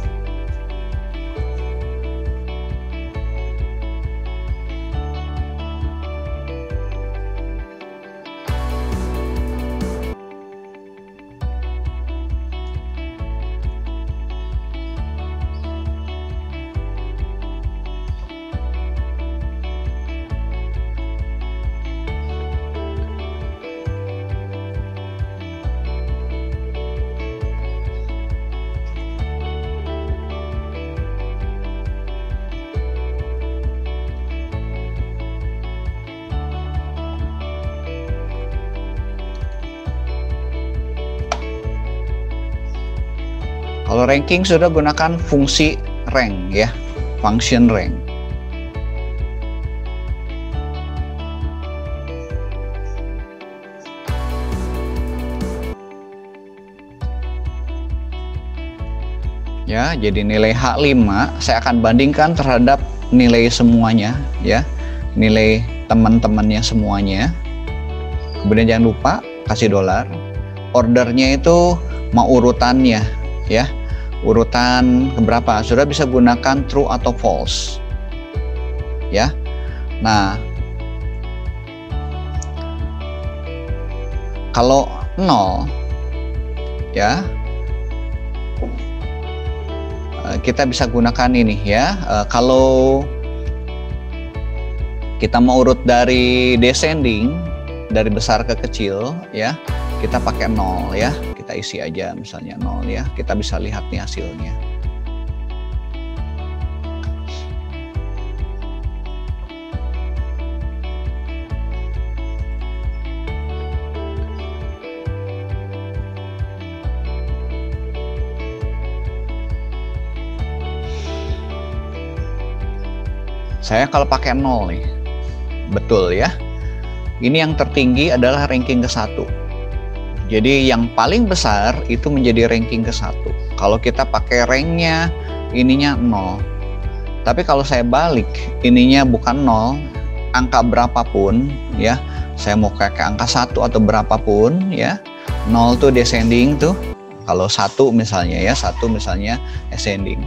Kalau ranking sudah gunakan fungsi rank ya, function rank. Ya, jadi nilai H5 saya akan bandingkan terhadap nilai semuanya ya, nilai teman-temannya semuanya. Kemudian jangan lupa kasih $. Ordernya itu mau urutannya ya. Urutan keberapa? Sudah bisa gunakan true atau false. Ya. Nah, kalau 0 ya, kita bisa gunakan ini ya. Kalau kita mau urut dari descending, dari besar ke kecil ya, kita pakai 0 ya. Kita isi aja misalnya 0 ya. Kita bisa lihat nih hasilnya. Saya kalau pakai 0 nih, betul ya. Ini yang tertinggi adalah ranking ke-1. Jadi yang paling besar itu menjadi ranking ke-1. Kalau kita pakai ranknya, ininya 0. Tapi kalau saya balik, ininya bukan 0, angka berapapun ya, saya mau kayak angka 1 atau berapapun ya, 0 tuh descending tuh. Kalau 1 misalnya ya, 1 misalnya ascending.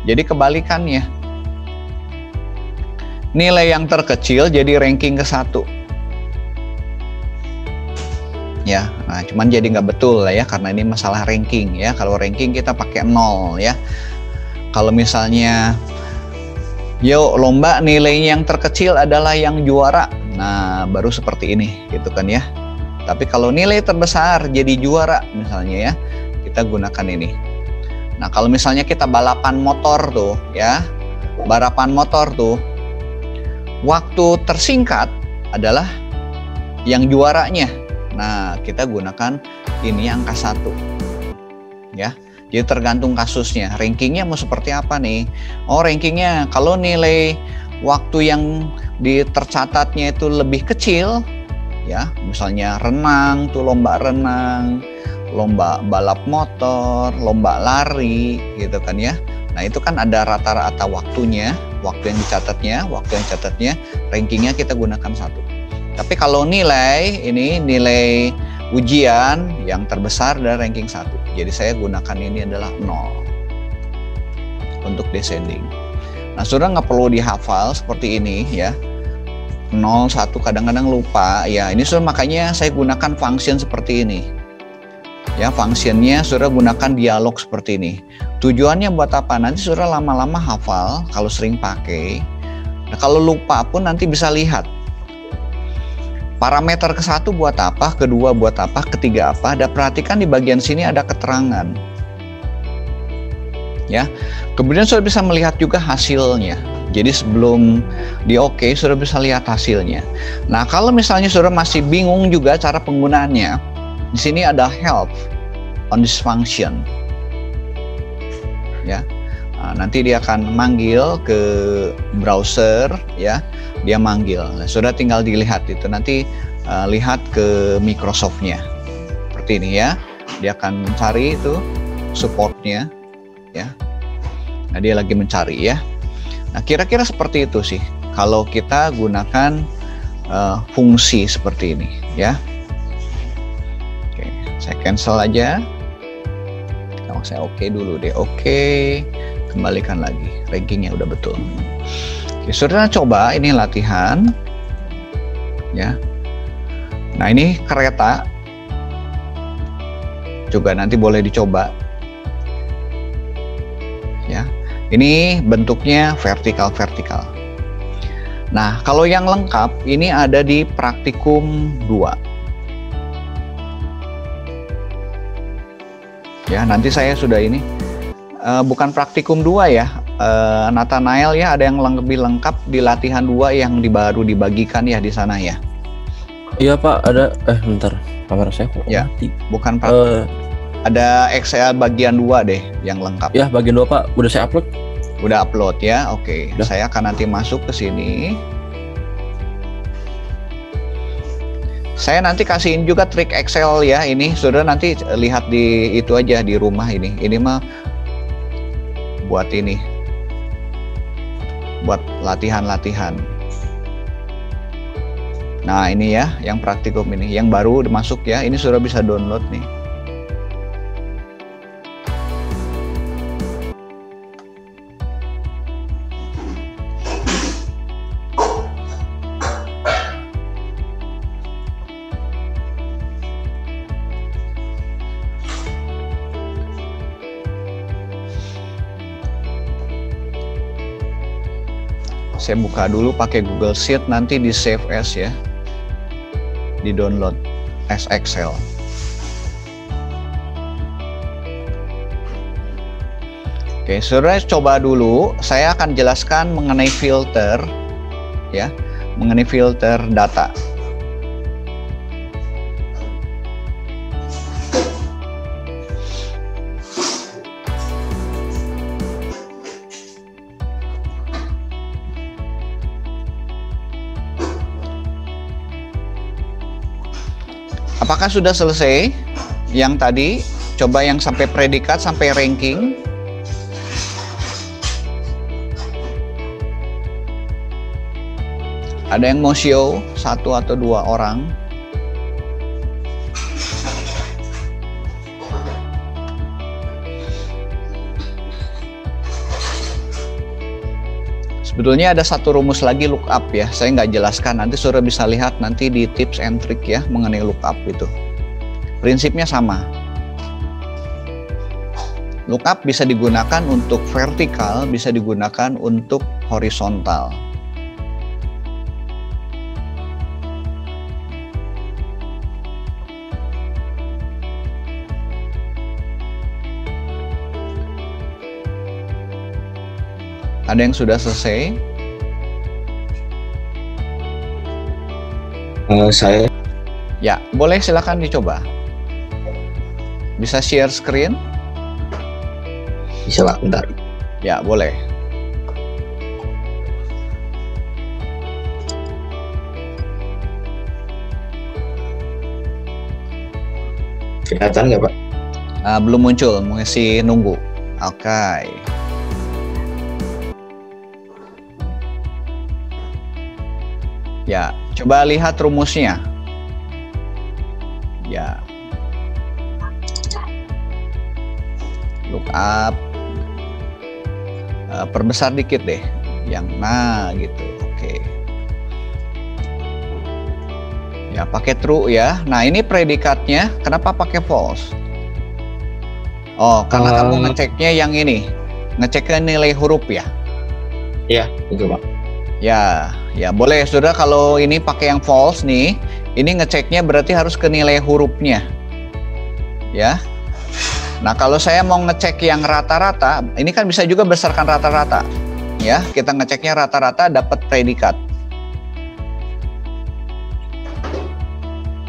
Jadi kebalikannya. Nilai yang terkecil jadi ranking ke-1. Ya, nah cuman jadi nggak betul lah ya, karena ini masalah ranking ya. Kalau ranking kita pakai 0 ya. Kalau misalnya yuk lomba nilainya yang terkecil adalah yang juara, nah baru seperti ini gitu kan ya. Tapi kalau nilai terbesar jadi juara misalnya ya, kita gunakan ini. Nah kalau misalnya kita balapan motor tuh ya, balapan motor tuh waktu tersingkat adalah yang juaranya. Nah, kita gunakan ini angka 1. Ya. Jadi tergantung kasusnya. Rankingnya mau seperti apa nih? Oh, rankingnya kalau nilai waktu yang tercatatnya itu lebih kecil, ya, misalnya renang tuh, lomba renang, lomba balap motor, lomba lari, gitu kan ya. Nah, itu kan ada rata-rata waktunya, waktu yang catatnya, rankingnya kita gunakan 1. Tapi kalau nilai nilai ujian yang terbesar dari ranking 1. Jadi saya gunakan ini adalah 0 untuk descending. Nah, saudara nggak perlu dihafal seperti ini ya. 0, 1 kadang-kadang lupa ya. Ini saudara makanya saya gunakan function seperti ini. Ya, functionnya saudara gunakan dialog seperti ini. Tujuannya buat apa? Nanti saudara lama-lama hafal kalau sering pakai. Nah, kalau lupa pun nanti bisa lihat. Parameter ke-1 buat apa, kedua buat apa, ketiga apa. Dan perhatikan di bagian sini ada keterangan. Ya. Kemudian saudara bisa melihat juga hasilnya. Jadi sebelum di oke, saudara bisa lihat hasilnya. Nah, kalau misalnya saudara masih bingung juga cara penggunaannya, di sini ada help on this function. Ya, nah, nanti dia akan manggil ke browser, ya, dia manggil. Nah, saudara tinggal dilihat itu, nanti lihat ke Microsoft-nya, seperti ini ya. Dia akan mencari itu supportnya, ya. Nah, dia lagi mencari ya. Nah, kira-kira seperti itu sih kalau kita gunakan fungsi seperti ini ya. Oke, saya cancel aja. Oh, saya oke dulu deh. Oke, kembalikan lagi. Rankingnya udah betul. Oke, saudara coba ini latihan ya. Nah, ini kereta juga nanti boleh dicoba ya. Ini bentuknya vertikal-vertikal. Nah, kalau yang lengkap ini ada di praktikum 2. Ya, nanti saya sudah ini bukan praktikum 2 ya. Nathanael ya, ada yang lebih lengkap di latihan 2 yang baru dibagikan ya di sana ya. Iya Pak, ada bentar. Kamera saya kok ya, mati. Bukan praktikum. Ada Excel bagian 2 deh yang lengkap. Ya, bagian 2 Pak, udah saya upload. Udah upload ya, oke. Saya akan nanti masuk ke sini. Saya nanti kasihin juga trik Excel ya. Ini saudara nanti lihat di itu aja di rumah ini. Ini mah buat ini, buat latihan-latihan. Nah ini ya, yang praktikum ini, yang baru masuk ya. Ini saudara bisa download nih. Saya buka dulu pakai Google Sheet, nanti di save as ya, di download as Excel. Oke, saudara coba dulu. Saya akan jelaskan mengenai filter ya, mengenai filter data. Apakah sudah selesai yang tadi? Coba yang sampai predikat, sampai ranking. Ada yang mau show 1 atau 2 orang? Sebetulnya ada satu rumus lagi lookup ya, saya nggak jelaskan, nanti saudara bisa lihat nanti di tips and trick ya mengenai lookup itu. Prinsipnya sama. Lookup bisa digunakan untuk vertikal, bisa digunakan untuk horizontal. Ada yang sudah selesai? Saya. Ya, boleh silakan dicoba. Bisa share screen? Bisa lah, bentar. Ya, boleh. Kelihatan nggak Pak? Belum muncul, masih nunggu. Oke. Ya, coba lihat rumusnya. Ya. Lookup. Perbesar dikit deh. Yang nah gitu. Oke. Ya, pakai true ya. Nah, ini predikatnya. Kenapa pakai false? Oh, karena kamu ngeceknya yang ini. Ngeceknya nilai huruf ya? Iya, betul Pak. Ya, ya boleh saudara kalau ini pakai yang false nih, ini ngeceknya berarti harus ke nilai hurufnya. Ya. Nah, kalau saya mau ngecek yang rata-rata, ini kan bisa juga berdasarkan rata-rata. ya, kita ngeceknya rata-rata dapat predikat.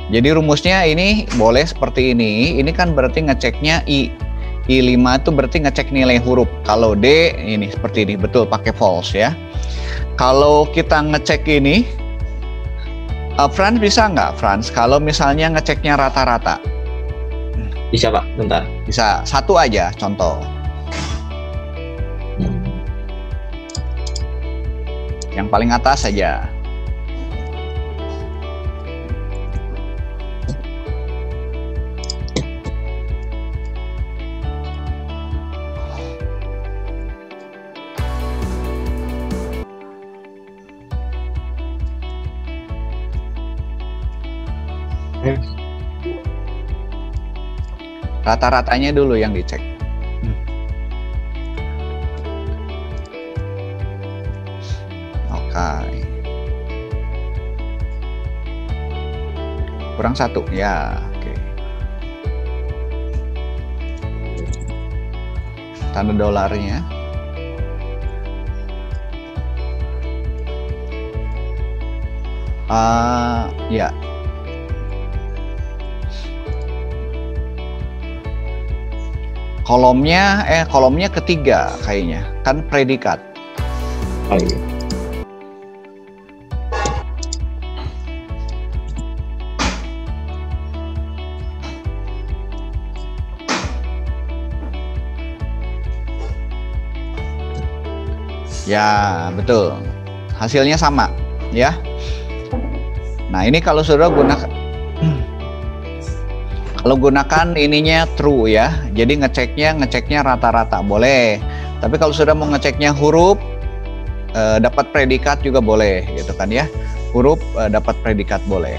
Jadi rumusnya ini boleh seperti ini. Ini kan berarti ngeceknya I5 itu berarti ngecek nilai huruf. Kalau D ini seperti ini, betul pakai false ya. Kalau kita ngecek ini, Frans bisa nggak, Frans? Kalau misalnya ngeceknya rata-rata, Bisa Pak, bentar. bisa satu aja contoh. Yang paling atas saja. Rata-ratanya dulu yang dicek. Oke. Kurang satu ya. Oke. Tanda dolarnya. Ya. Kolomnya ketiga kayaknya, kan predikat. Oh iya. Ya, betul. Hasilnya sama, ya. Nah, ini kalau saudara gunakan ininya true ya. Jadi ngeceknya rata-rata boleh. Tapi kalau sudah mau ngeceknya huruf dapat predikat juga boleh gitu kan ya. Huruf dapat predikat boleh.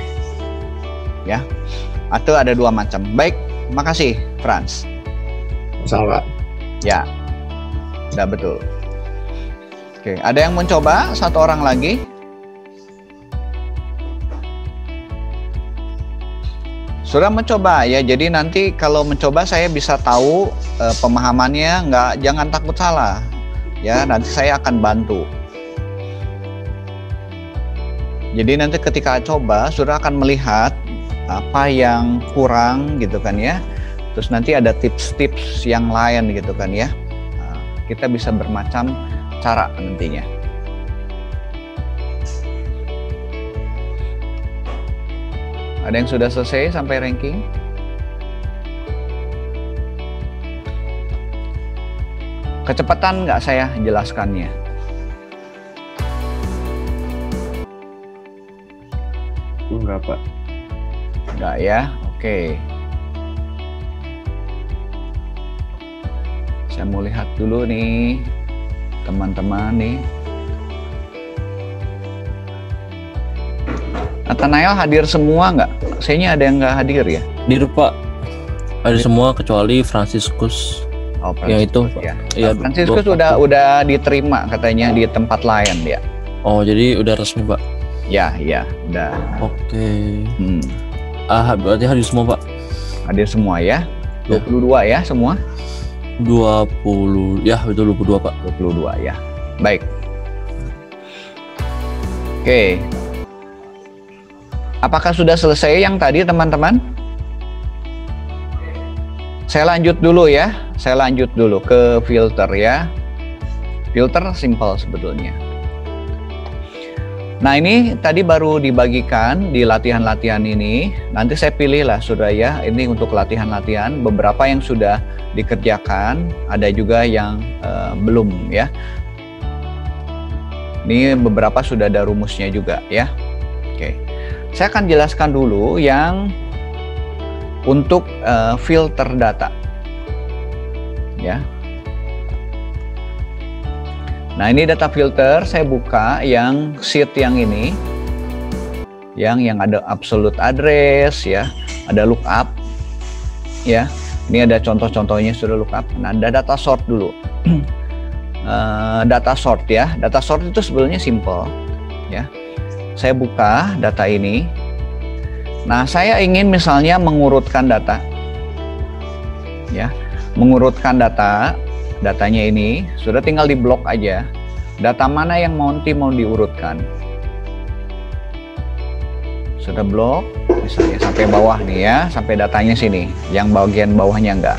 Ya. Atau ada dua macam. Baik, makasih Frans. Sama Pak. Ya. Udah betul. Oke, ada yang mencoba? Satu orang lagi. Sudah mencoba ya, jadi nanti kalau mencoba saya bisa tahu pemahamannya, jangan takut salah ya, nanti saya akan bantu. Jadi nanti ketika coba, sudah akan melihat apa yang kurang gitu kan ya, terus nanti ada tips-tips yang lain gitu kan ya. Nah, kita bisa bermacam cara nantinya. Ada yang sudah selesai sampai ranking? Kecepatan nggak saya jelaskannya? Enggak, Pak. Nggak ya? Oke. Saya mau lihat dulu nih, teman-teman nih. Nathanael hadir semua nggak? Kayaknya ada yang nggak hadir ya? Hadir Pak. Ada semua kecuali Franciscus. Oh, Yang itu, ya. Iya, Franciscus Bapak. udah diterima katanya di tempat lain dia. Oh, jadi udah resmi Pak. Ya, udah. Oke. Hmm. Berarti hadir semua Pak. Hadir semua ya? Ya. 22 ya semua? 20, ya betul 22 Pak. 22 ya. Baik. Oke. Apakah sudah selesai yang tadi teman-teman? Saya lanjut dulu ya. Saya lanjut dulu ke filter ya. Filter simple sebetulnya. Nah, ini tadi baru dibagikan di latihan-latihan ini. Nanti saya pilih lah saudara ya. Ini untuk latihan-latihan. Beberapa yang sudah dikerjakan, ada juga yang belum ya. Ini beberapa sudah ada rumusnya juga ya. Oke. Saya akan jelaskan dulu yang untuk filter data. Ya. Nah, ini data filter, saya buka yang sheet yang ini. Yang ada absolute address ya, ada lookup. Ya. Ini ada contoh-contohnya sudah lookup. Nah, ada data sort dulu. Data sort ya. Data sort itu sebenarnya simple ya. Saya buka data ini. Nah, saya ingin misalnya mengurutkan data. Ya, mengurutkan datanya ini sudah tinggal di blok aja. Data mana yang mau diurutkan? Sudah blok, misalnya sampai bawah nih ya, sampai datanya sini. Yang bagian bawahnya enggak.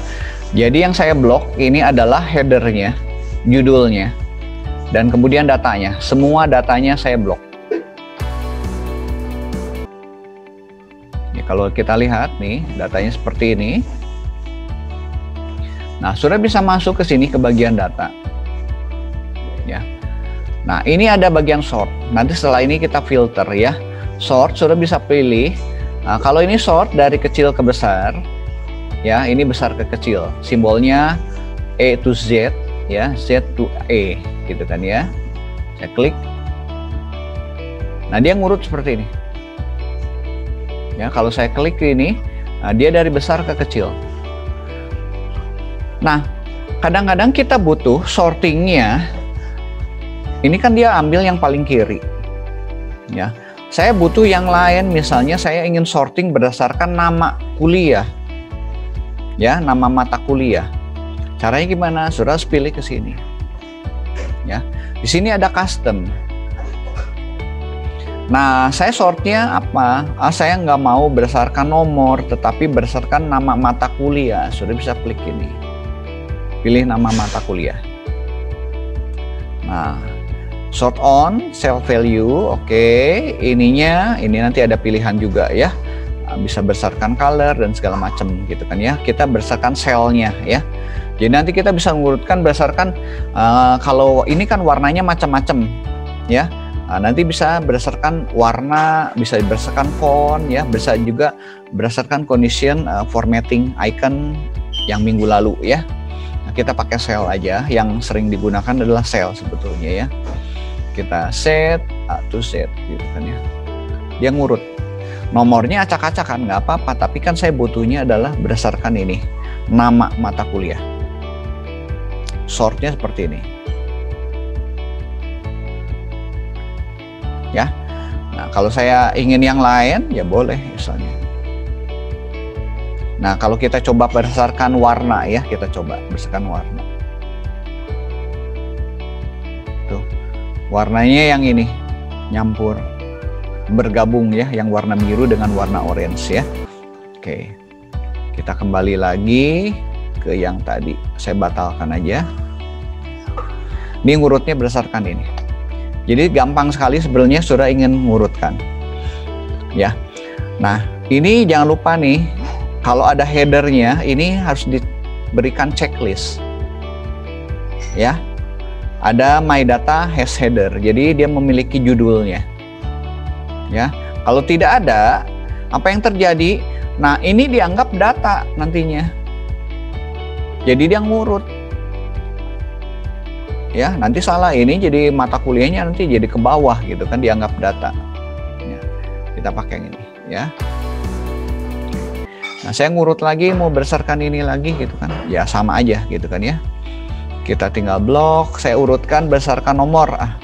Jadi yang saya blok ini adalah headernya, judulnya, dan kemudian datanya. Semua datanya saya blok. Ya, kalau kita lihat nih, datanya seperti ini. Nah, sudah bisa masuk ke sini ke bagian data. Ya. Nah, ini ada bagian sort. Nanti setelah ini kita filter ya. Sort sudah bisa pilih. Nah, kalau ini sort dari kecil ke besar, ya ini besar ke kecil. Simbolnya E to Z, ya Z to E, gitu kan ya. Saya klik. Nah, dia ngurut seperti ini. Ya, kalau saya klik ini, nah, dia dari besar ke kecil. Nah, kadang-kadang kita butuh sortingnya. Ini kan dia ambil yang paling kiri, ya. Saya butuh yang lain, misalnya saya ingin sorting berdasarkan nama kuliah, ya, nama mata kuliah. Caranya gimana? Sudah harus pilih ke sini, ya. Di sini ada custom. Nah, saya sortnya apa? Saya nggak mau berdasarkan nomor, tetapi berdasarkan nama mata kuliah. Sudah bisa klik ini, pilih nama mata kuliah. Nah, sort on, cell value, oke. Ininya, ini nanti ada pilihan juga ya. Bisa berdasarkan color dan segala macam gitu kan ya. Kita berdasarkan cell-nya ya. Jadi nanti kita bisa mengurutkan berdasarkan kalau ini kan warnanya macam-macam ya. Nanti bisa berdasarkan warna, bisa berdasarkan font ya, bisa juga berdasarkan condition formatting icon yang minggu lalu ya. Nah, kita pakai cell aja. Yang sering digunakan adalah cell sebetulnya ya. Kita set to set gitu kan ya, dia ngurut nomornya acak-acakan nggak apa-apa, tapi kan saya butuhnya adalah berdasarkan ini nama mata kuliah. Sortnya seperti ini ya. Nah, kalau saya ingin yang lain ya boleh misalnya. Nah, kalau kita coba berdasarkan warna ya, kita coba berdasarkan warna. Warnanya yang ini nyampur, bergabung ya, yang warna biru dengan warna orange ya. Oke, kita kembali lagi ke yang tadi, saya batalkan aja. Ini ngurutnya berdasarkan ini. Jadi gampang sekali sebenarnya sudah ingin mengurutkan ya. Nah, ini jangan lupa nih, kalau ada headernya ini harus diberikan checklist ya. Ada my data has header, jadi dia memiliki judulnya ya. Kalau tidak ada, apa yang terjadi? Nah, ini dianggap data nantinya, jadi dia ngurut ya. Nanti salah, ini jadi mata kuliahnya nanti jadi ke bawah gitu kan, dianggap data ya. Kita pakai ini ya. Nah, saya ngurut lagi, mau berdasarkan ini lagi gitu kan ya, sama aja gitu kan ya. Kita tinggal blok, saya urutkan berdasarkan nomor. Nah,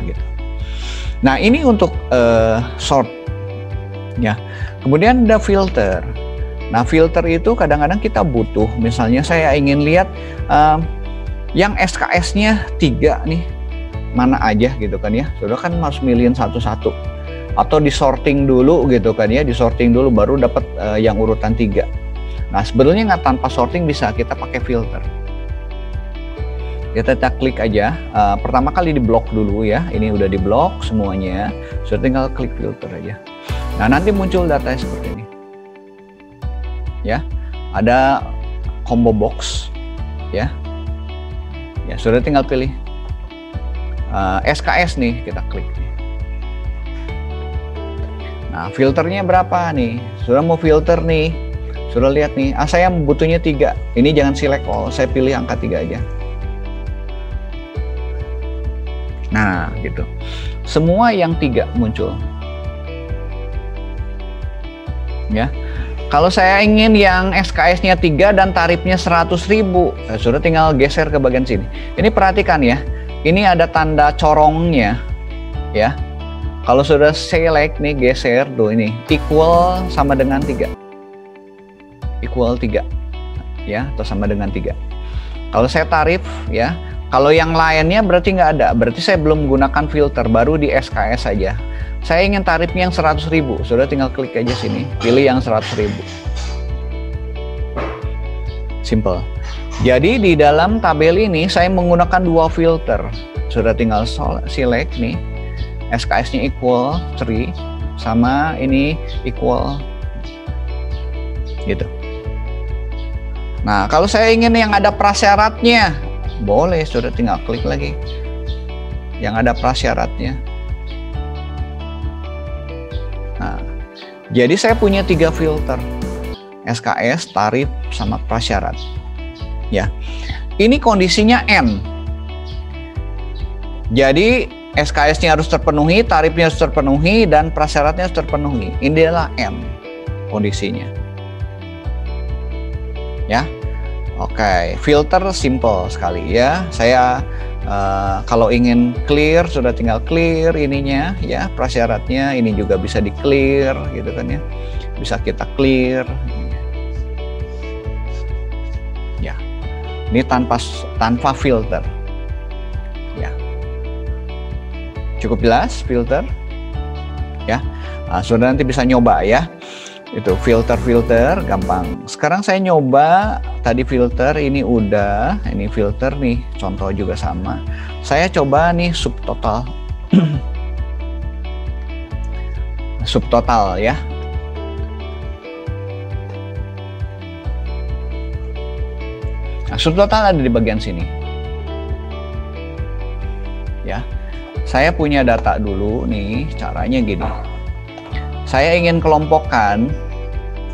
gitu. Nah, ini untuk sort ya. Kemudian ada filter. Nah, filter itu kadang-kadang kita butuh, misalnya saya ingin lihat yang SKS-nya 3 nih, mana aja gitu kan ya. Sudah kan harus milihin satu-satu, atau disorting dulu gitu kan ya, disorting dulu baru dapat yang urutan 3. Nah, sebenarnya nggak, tanpa sorting bisa kita pakai filter. Kita klik aja. Pertama kali di blok dulu ya. Ini udah di blok semuanya. Sudah tinggal klik filter aja. Nah, nanti muncul data seperti ini. Ya, ada combo box. Ya, ya sudah tinggal pilih SKS nih, kita klik. Nah, filternya berapa nih? Sudah mau filter nih. Sudah lihat nih, saya butuhnya 3. Ini jangan select all, saya pilih angka 3 aja. Nah, gitu. Semua yang 3 muncul. Ya. Kalau saya ingin yang SKS-nya 3 dan tarifnya 100.000, sudah tinggal geser ke bagian sini. Ini perhatikan ya. Ini ada tanda corongnya. Ya. Kalau sudah select nih, geser tuh ini, equal sama dengan 3. Equal 3 ya, atau sama dengan 3. Kalau saya tarif ya, Kalau yang lainnya berarti nggak ada. Berarti saya belum menggunakan filter, baru di SKS saja. Saya ingin tarifnya yang 100.000. Sudah tinggal klik aja sini, pilih yang 100.000. Simple. Jadi di dalam tabel ini saya menggunakan 2 filter. Sudah tinggal select nih. SKS-nya equal 3 sama ini equal gitu. Nah, kalau saya ingin yang ada prasyaratnya, boleh, sudah tinggal klik lagi yang ada prasyaratnya. Nah, jadi saya punya 3 filter, SKS, tarif, sama prasyarat. Ya, ini kondisinya N. Jadi SKS-nya harus terpenuhi, tarifnya harus terpenuhi, dan prasyaratnya harus terpenuhi. Ini adalah N kondisinya. Ya, oke, filter simple sekali ya. Saya kalau ingin clear sudah tinggal clear ininya ya, prasyaratnya ini juga bisa di clear gitu kan ya, bisa kita clear ya. Ini tanpa filter ya. Cukup jelas filter ya. Sudah nanti bisa nyoba ya. Itu filter gampang. Sekarang saya nyoba tadi filter ini udah, ini filter nih contoh juga sama. Saya coba nih subtotal. Subtotal ya. Nah, subtotal ada di bagian sini. Ya. Saya punya data dulu nih, caranya gini. Saya ingin kelompokkan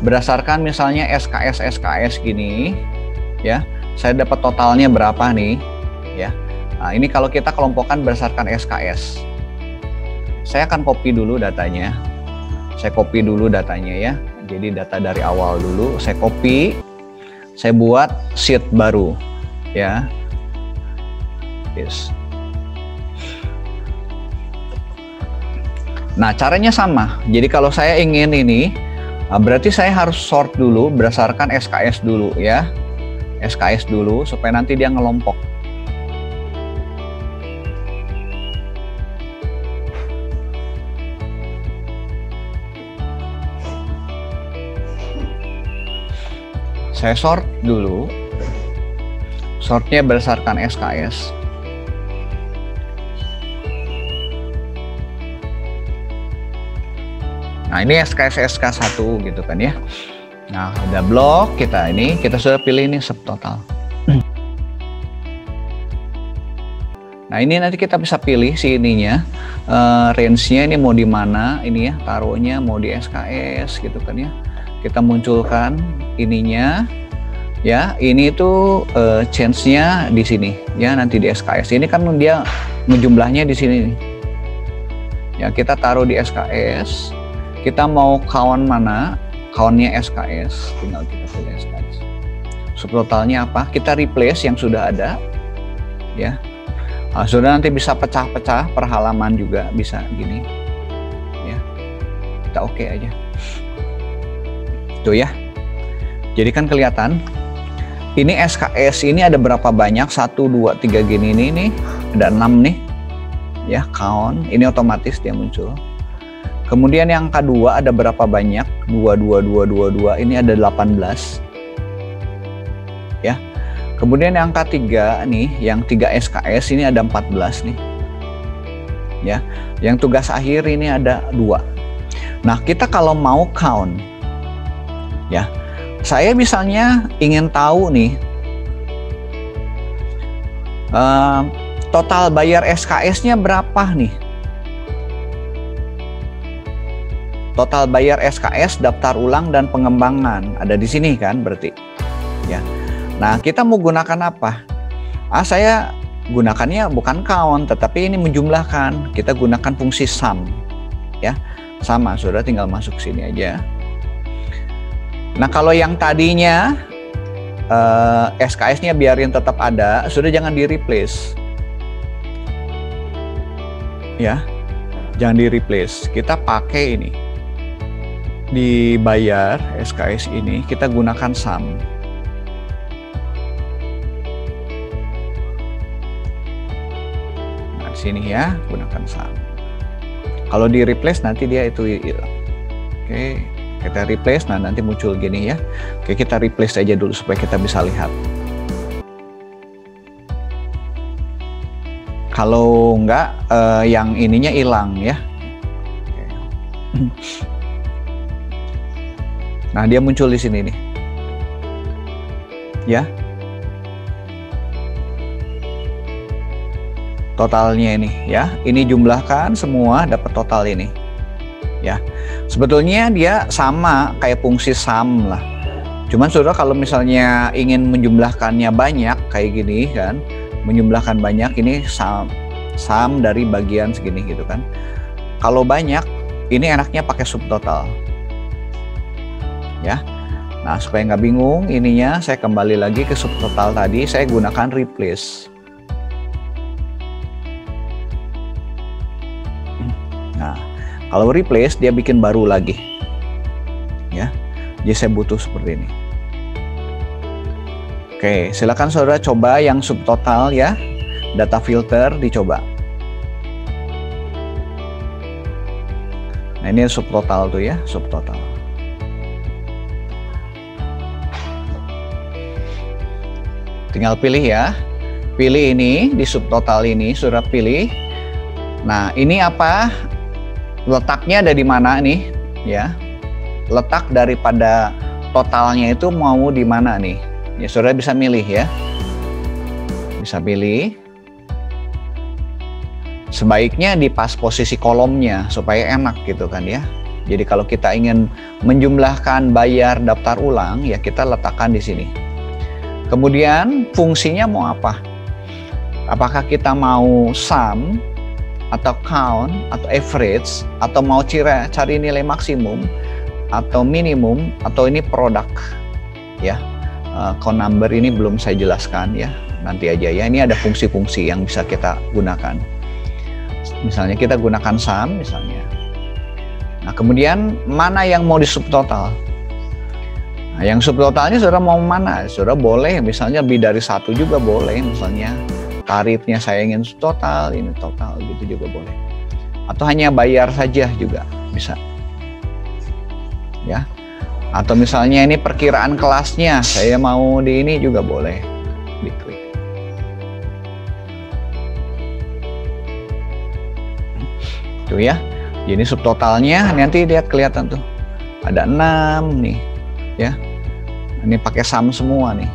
berdasarkan misalnya SKS gini ya. Saya dapat totalnya berapa nih ya. Nah, ini kalau kita kelompokkan berdasarkan SKS. Saya akan copy dulu datanya. Saya copy dulu datanya ya. Jadi data dari awal dulu saya copy. Saya buat sheet baru ya. Yes. Nah, caranya sama. Jadi kalau saya ingin ini, berarti saya harus sort dulu berdasarkan SKS dulu ya. SKS dulu supaya nanti dia ngelompok. Saya sort dulu. Sortnya berdasarkan SKS. Nah, ini SKS SK1 gitu kan ya. Nah, ada blok kita ini, kita sudah pilih ini subtotal. Nah, ini nanti kita bisa pilih si ininya, range-nya ini mau di mana, ini ya, taruhnya mau di SKS gitu kan ya. Kita munculkan ininya, ya, ini tuh change-nya di sini, ya, nanti di SKS. Ini kan dia menjumlahnya di sini nih. Ya, kita taruh di SKS. Kita mau count mana? Count-nya SKS, tinggal kita pilih SKS. Subtotalnya apa? Kita replace yang sudah ada, ya. Nah, sudah nanti bisa pecah-pecah per halaman juga bisa gini, ya. Kita oke aja. Tuh ya. Jadi kan kelihatan. Ini SKS ini ada berapa banyak? 1, 2, 3 gini nih. Ada 6 nih, ya. Count. Ini otomatis dia muncul. Kemudian yang kedua ada berapa banyak? 2, 2, 2, 2, 2. Ini ada 18. Ya. Kemudian yang ketiga nih, yang 3 SKS ini ada 14 nih. Ya. Yang tugas akhir ini ada 2. Nah, kita kalau mau count, ya. Saya misalnya ingin tahu nih, total bayar SKS-nya berapa nih? Total bayar SKS, daftar ulang, dan pengembangan. Ada di sini kan berarti. Ya. Nah, kita mau gunakan apa? Saya gunakannya bukan count, tetapi ini menjumlahkan. Kita gunakan fungsi sum. Ya. Sama, sudah tinggal masuk sini aja. Nah, kalau yang tadinya SKS-nya biarin tetap ada, sudah jangan di-replace. Ya. Jangan di-replace. Kita pakai ini. Dibayar SKS ini kita gunakan sum. Sini ya, gunakan sum. Kalau di replace nanti dia itu hilang. Oke, kita replace, nah nanti muncul gini ya. Oke, kita replace aja dulu supaya kita bisa lihat. Kalau enggak, yang ininya hilang ya. Nah, dia muncul di sini nih. Ya. Totalnya ini ya. Ini jumlahkan semua dapat total ini. Ya. Sebetulnya dia sama kayak fungsi sum lah. Cuman saudara kalau misalnya ingin menjumlahkannya banyak kayak gini kan, menjumlahkan banyak ini sum dari bagian segini gitu kan. Kalau banyak ini enaknya pakai subtotal. Ya. Nah, supaya nggak bingung ininya, saya kembali lagi ke subtotal tadi, saya gunakan replace. Nah, kalau replace dia bikin baru lagi. Ya. Jadi saya butuh seperti ini. Oke, silakan saudara coba yang subtotal ya. Data filter dicoba. Nah, ini subtotal tuh ya, subtotal. Tinggal pilih ya. Pilih ini di subtotal ini, saudara pilih. Nah, ini apa? Letaknya ada di mana nih? Ya. Letak daripada totalnya itu mau di mana nih? Ya, saudara bisa milih ya. Bisa pilih. Sebaiknya di pas posisi kolomnya supaya enak gitu kan ya. Jadi kalau kita ingin menjumlahkan bayar daftar ulang ya kita letakkan di sini. Kemudian fungsinya mau apa? Apakah kita mau sum atau count atau average atau mau cari nilai maksimum atau minimum atau ini produk ya. Count number ini belum saya jelaskan ya, nanti aja ya. Ini ada fungsi-fungsi yang bisa kita gunakan. Misalnya kita gunakan sum misalnya. Nah, kemudian mana yang mau di subtotal? Nah, yang subtotalnya saudara mau mana? Saudara boleh misalnya lebih dari satu juga boleh, misalnya tarifnya saya ingin total, ini total gitu juga boleh. Atau hanya bayar saja juga bisa. Ya. Atau misalnya ini perkiraan kelasnya, saya mau di ini juga boleh. Diklik. Tuh ya. Jadi subtotalnya nanti lihat kelihatan tuh. Ada 6 nih, ya. Ini pakai sum semua nih.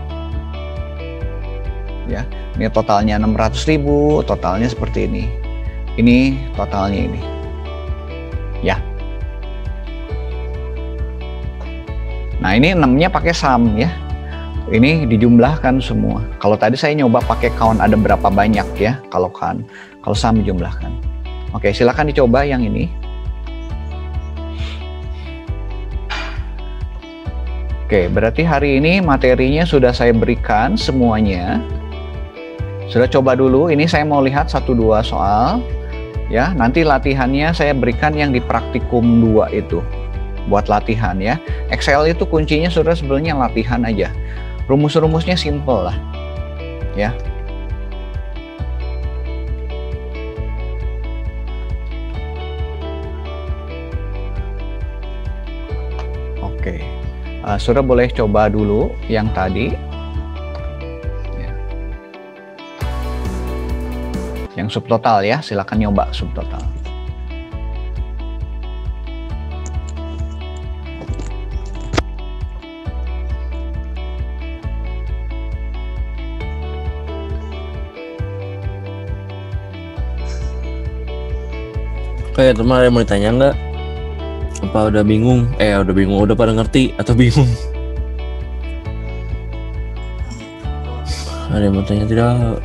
Ya. Ini totalnya 600.000, totalnya seperti ini. Ini totalnya ini. Ya. Nah, ini 6-nya pakai sum ya. Ini dijumlahkan semua. Kalau tadi saya nyoba pakai count ada berapa banyak ya. Kalau sum dijumlahkan. Oke, silakan dicoba yang ini. Oke, berarti hari ini materinya sudah saya berikan semuanya. Sudah coba dulu, ini saya mau lihat 1-2 soal ya. Nanti latihannya saya berikan yang di praktikum 2 itu buat latihan ya. Excel itu kuncinya sudah sebenarnya latihan aja. Rumus-rumusnya simple lah ya. Oke, sudah boleh coba dulu yang tadi. Yang subtotal ya, silakan nyoba subtotal. Oke, teman ada yang mau ditanya nggak? Apa udah bingung? Udah bingung, udah pada ngerti atau bingung? Ada yang mau tanya tidak?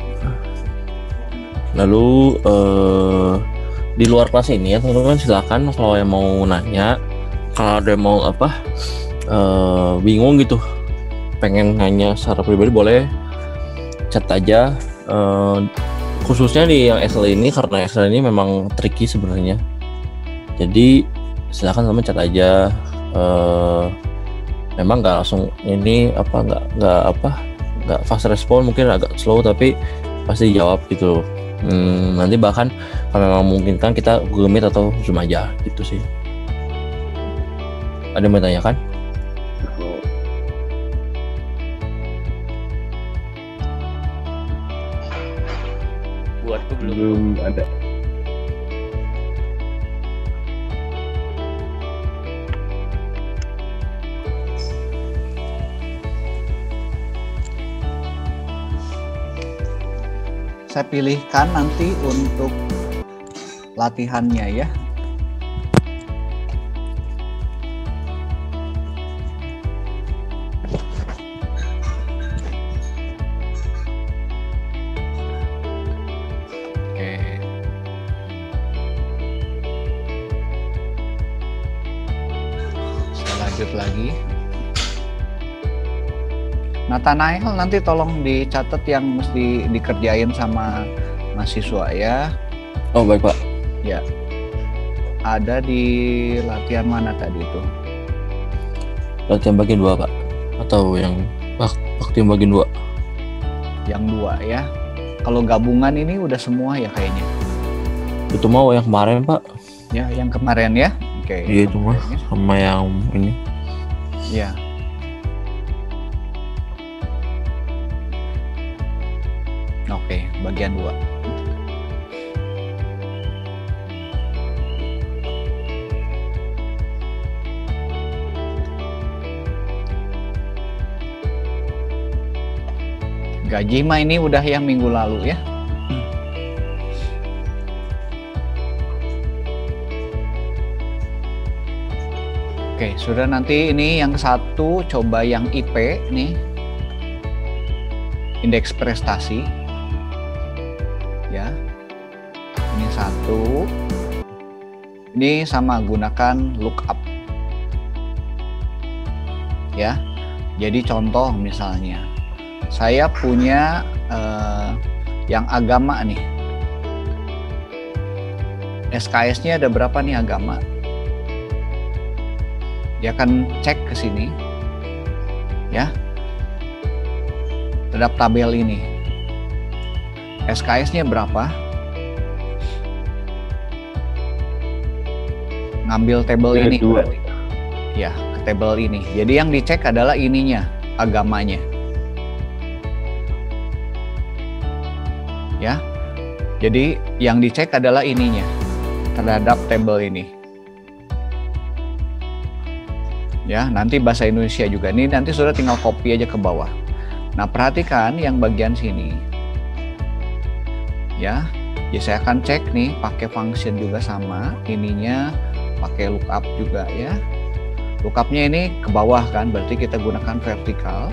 Lalu di luar kelas ini ya teman-teman silakan kalau yang mau nanya, kalau ada yang mau bingung gitu, pengen nanya secara pribadi boleh chat aja. Khususnya di yang Excel ini karena Excel ini memang tricky sebenarnya. Jadi silakan teman chat aja. Memang nggak langsung ini nggak fast respon, mungkin agak slow tapi pasti jawab gitu. Nanti bahkan kalau memang memungkinkan kita Google Meet atau Zoom aja gitu sih. Ada yang mau tanyakan? Buatku belum. Belum ada. Saya pilihkan nanti untuk latihannya ya. Oke. Saya lanjut lagi. Nathanael nanti tolong dicatat yang mesti dikerjain sama mahasiswa ya. Oh baik Pak. Ya. Ada di latihan mana tadi itu? Latihan bagian 2 Pak. Atau yang waktu yang bagian 2? Yang 2 ya. Kalau gabungan ini udah semua ya kayaknya. Itu mau yang kemarin Pak. Ya, yang kemarin ya. Oke. Iya itu mah sama yang ini. Ya. Oke, bagian 2. Gaji mah ini udah yang minggu lalu ya. Oke, sudah nanti ini yang satu coba yang IP nih. Indeks prestasi. Ya. Ini satu. Ini sama gunakan lookup. Ya. Jadi contoh misalnya saya punya yang agama nih. SKS-nya ada berapa nih agama? Dia akan cek ke sini. Ya. Terhadap tabel ini. SKS-nya berapa? Ngambil tabel ini. 2. Ya, ke tabel ini. Jadi yang dicek adalah ininya, agamanya. Ya. Jadi yang dicek adalah ininya terhadap tabel ini. Ya, nanti bahasa Indonesia juga. Ini nanti sudah tinggal copy aja ke bawah. Nah, perhatikan yang bagian sini. Ya. Ya saya akan cek nih pakai function juga sama, ininya pakai lookup juga ya. Lookupnya ini ke bawah kan, berarti kita gunakan vertikal.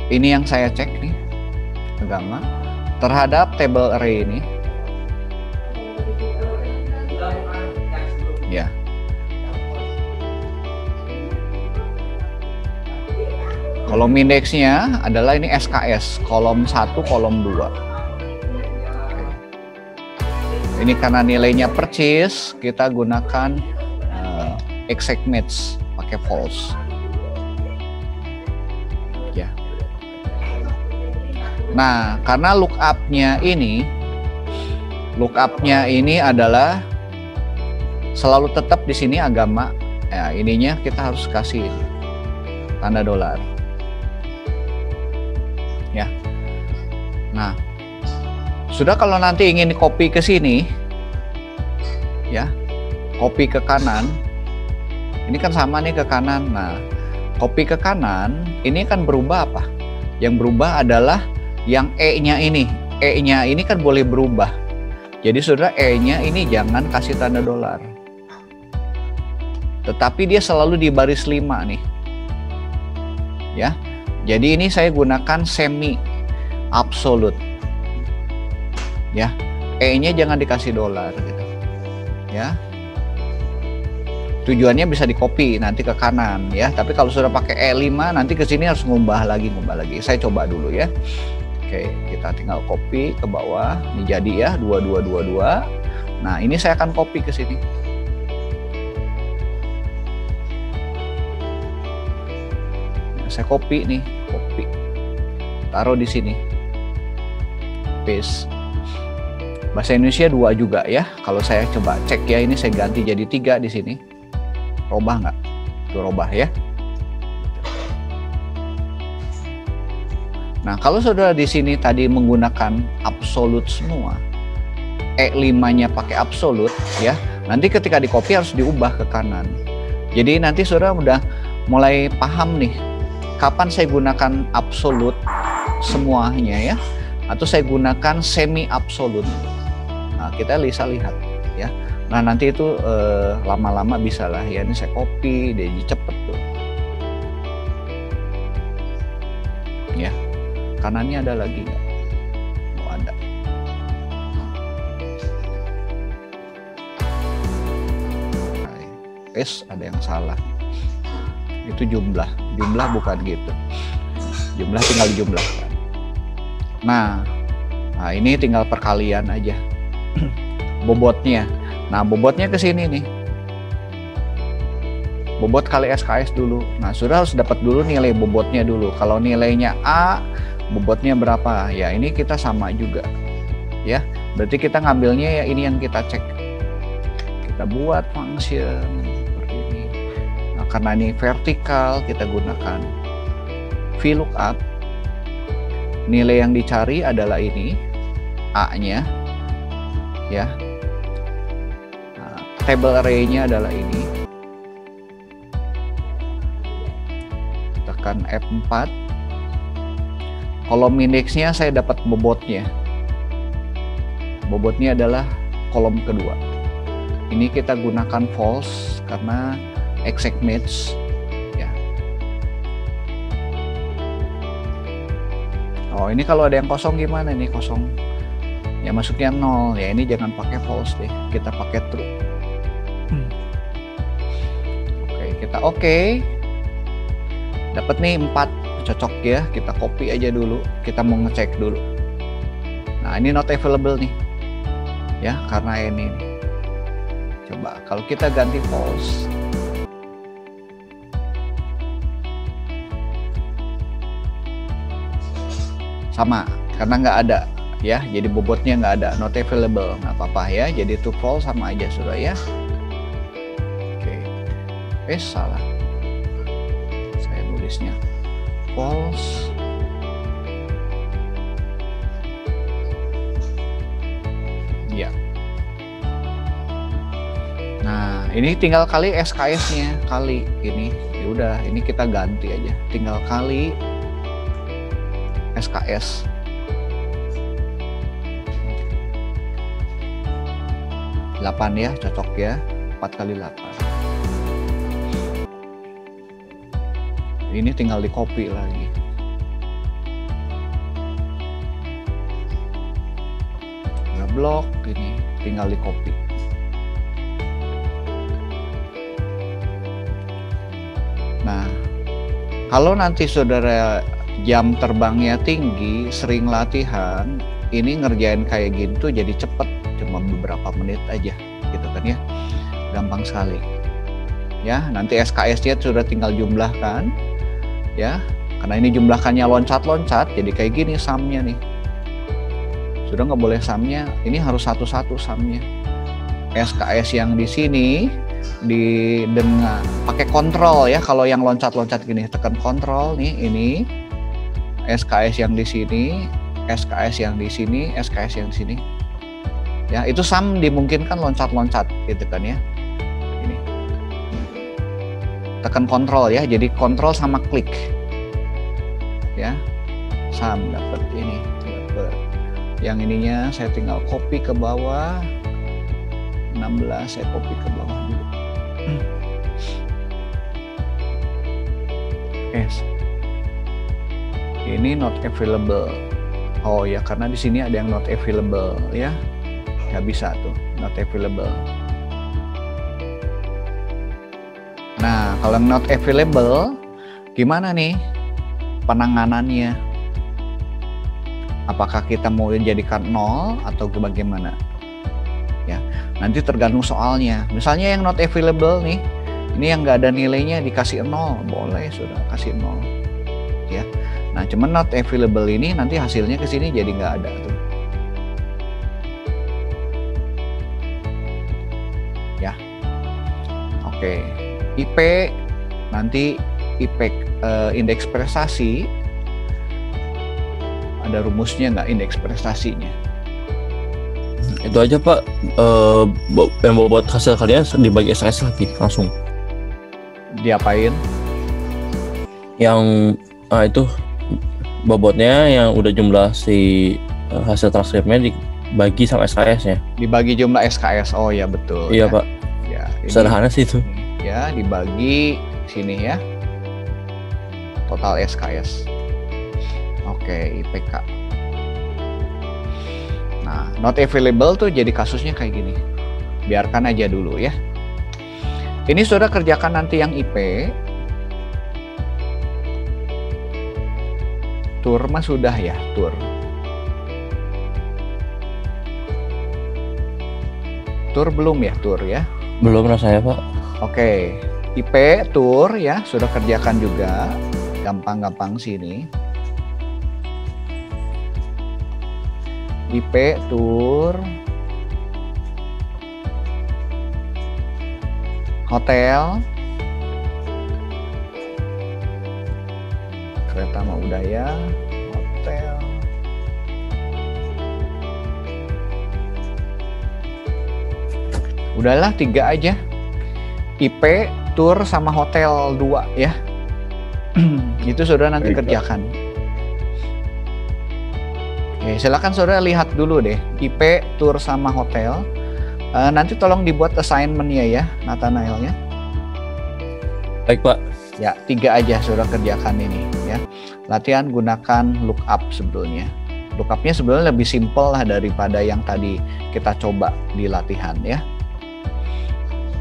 Ini yang saya cek nih, agama terhadap table array ini. Ya. Kolom indeksnya adalah ini SKS, kolom 1, kolom 2. Ini karena nilainya purchase, kita gunakan exact match, pakai false. Ya. Nah, karena lookupnya ini adalah selalu tetap di sini agama. Ya, ininya kita harus kasih tanda dolar. Ya. Nah, sudah kalau nanti ingin copy ke sini, ya, copy ke kanan, ini kan sama nih ke kanan. Nah, copy ke kanan, ini kan berubah apa? Yang berubah adalah yang E-nya ini. E-nya ini kan boleh berubah. Jadi saudara E-nya ini jangan kasih tanda dolar. Tetapi dia selalu di baris 5 nih. Ya. Jadi ini saya gunakan semi absolute. Ya. E-nya jangan dikasih dolar gitu. Ya. Tujuannya bisa di-copy nanti ke kanan ya. Tapi kalau sudah pakai E5 nanti ke sini harus ngubah lagi. Saya coba dulu ya. Oke, kita tinggal copy ke bawah. Ini jadi ya 2222. Nah, ini saya akan copy ke sini. Nah, saya copy nih, taruh di sini. paste. Bahasa Indonesia 2 juga ya. Kalau saya coba cek ya, ini saya ganti jadi 3 di sini. Robah nggak? Tuh robah ya. Nah, kalau saudara di sini tadi menggunakan absolut semua, E5-nya pakai absolut ya, nanti ketika di copy harus diubah ke kanan. Jadi nanti saudara udah mulai paham nih, kapan saya gunakan absolut semuanya ya, atau saya gunakan semi absolut. Nah, kita bisa lihat ya. Nah, nanti itu lama-lama bisa lah ya. Ini saya copy, jadi cepet tuh. Ya, kanannya ada lagi nggak? Oh, ada. Ada yang salah. Itu jumlah bukan gitu. Jumlah tinggal dijumlahkan. Nah, ini tinggal perkalian aja. Bobotnya. Nah, bobotnya ke sini nih. Bobot kali SKS dulu. Nah, sudah harus dapat dulu nilai bobotnya dulu. Kalau nilainya A, bobotnya berapa? Ya, ini kita sama juga. Ya, berarti kita ngambilnya ya ini yang kita cek. Kita buat function seperti ini. Nah, karena ini vertikal, kita gunakan VLOOKUP. Nilai yang dicari adalah ini, A-nya. Ya. Table array-nya adalah ini. Tekan F4. Kolom indeksnya saya dapat bobotnya. Bobotnya adalah kolom kedua. Ini kita gunakan false karena exact match. Ya. Oh, ini kalau ada yang kosong gimana nih? Kosong. Ya masuknya 0. Ya ini jangan pakai false deh. Kita pakai true. Oke. Dapat nih 4, cocok ya. Kita copy aja dulu. Kita mau ngecek dulu. Nah, ini not available nih. Ya, karena ini nih. Coba kalau kita ganti false. Sama, karena nggak ada ya. Jadi bobotnya nggak ada, not available. Nggak apa-apa ya. Jadi to false sama aja sudah ya. Salah, saya nulisnya false. Ya. Nah, ini tinggal kali SKS-nya kali ini. Ya udah, ini kita ganti aja. Tinggal kali SKS. Delapan ya, cocok ya. 4 kali 8. Ini tinggal di copy lagi. Ngeblok ini tinggal di copy. Nah, kalau nanti saudara jam terbangnya tinggi, sering latihan, ini ngerjain kayak gitu jadi cepet, cuma beberapa menit aja, gitu kan ya. Gampang sekali. Ya, nanti SKS-nya sudah tinggal jumlahkan. Ya, karena ini jumlahkannya loncat-loncat, jadi kayak gini sumnya nih. Sudah nggak boleh sumnya, ini harus satu-satu sumnya. SKS yang di sini dengan pakai kontrol ya. Kalau yang loncat-loncat gini, tekan kontrol nih, ini SKS yang di sini, SKS yang di sini, SKS yang di sini. Ya, itu sum dimungkinkan loncat-loncat gitu kan ya. Ini. Tekan kontrol ya, jadi kontrol sama klik ya, sum dapat ini, dapat yang ininya saya tinggal copy ke bawah. 16 saya copy ke bawah dulu. Ini not available. Oh ya, karena di sini ada yang not available ya, nggak bisa tuh not available. Nah, kalau not available, gimana nih penanganannya? Apakah kita mau jadikan 0 atau bagaimana? Ya, nanti tergantung soalnya. Misalnya yang not available nih, ini yang nggak ada nilainya dikasih 0, boleh sudah kasih 0. Ya, nah cuman not available ini nanti hasilnya ke sini jadi nggak ada tuh. Oke, IP nanti indeks prestasi, ada rumusnya nggak indeks prestasinya? Itu aja Pak, yang buat hasil kalian dibagi SKS lagi langsung. Diapain? Yang itu bobotnya yang udah jumlah si hasil transkripnya dibagi sama SKS ya. Dibagi jumlah SKS, oh ya betul. Iya ya. Pak, Ya, ini, sederhana sih itu. ya dibagi sini ya, total SKS. Oke, IPK. Nah, not available tuh jadi kasusnya kayak gini. Biarkan aja dulu ya. Ini sudah kerjakan nanti yang IP. Tur mah sudah ya, tur. Tur belum ya, tur ya. Belum rasanya Pak. Oke, IP tur ya sudah kerjakan juga. Gampang-gampang sini. IP tur hotel kereta mau udaya hotel udahlah 3 aja IP tur sama hotel 2 ya. Itu sudah nanti Baik, kerjakan. Oke, silakan saudara lihat dulu deh IP, tur sama hotel. Nanti tolong dibuat assignment-nya ya, Nathanael ya. Baik Pak. Ya, 3 aja saudara kerjakan ini ya. Latihan gunakan lookup sebetulnya. Lookupnya sebenarnya lebih simpel lah daripada yang tadi kita coba di latihan ya.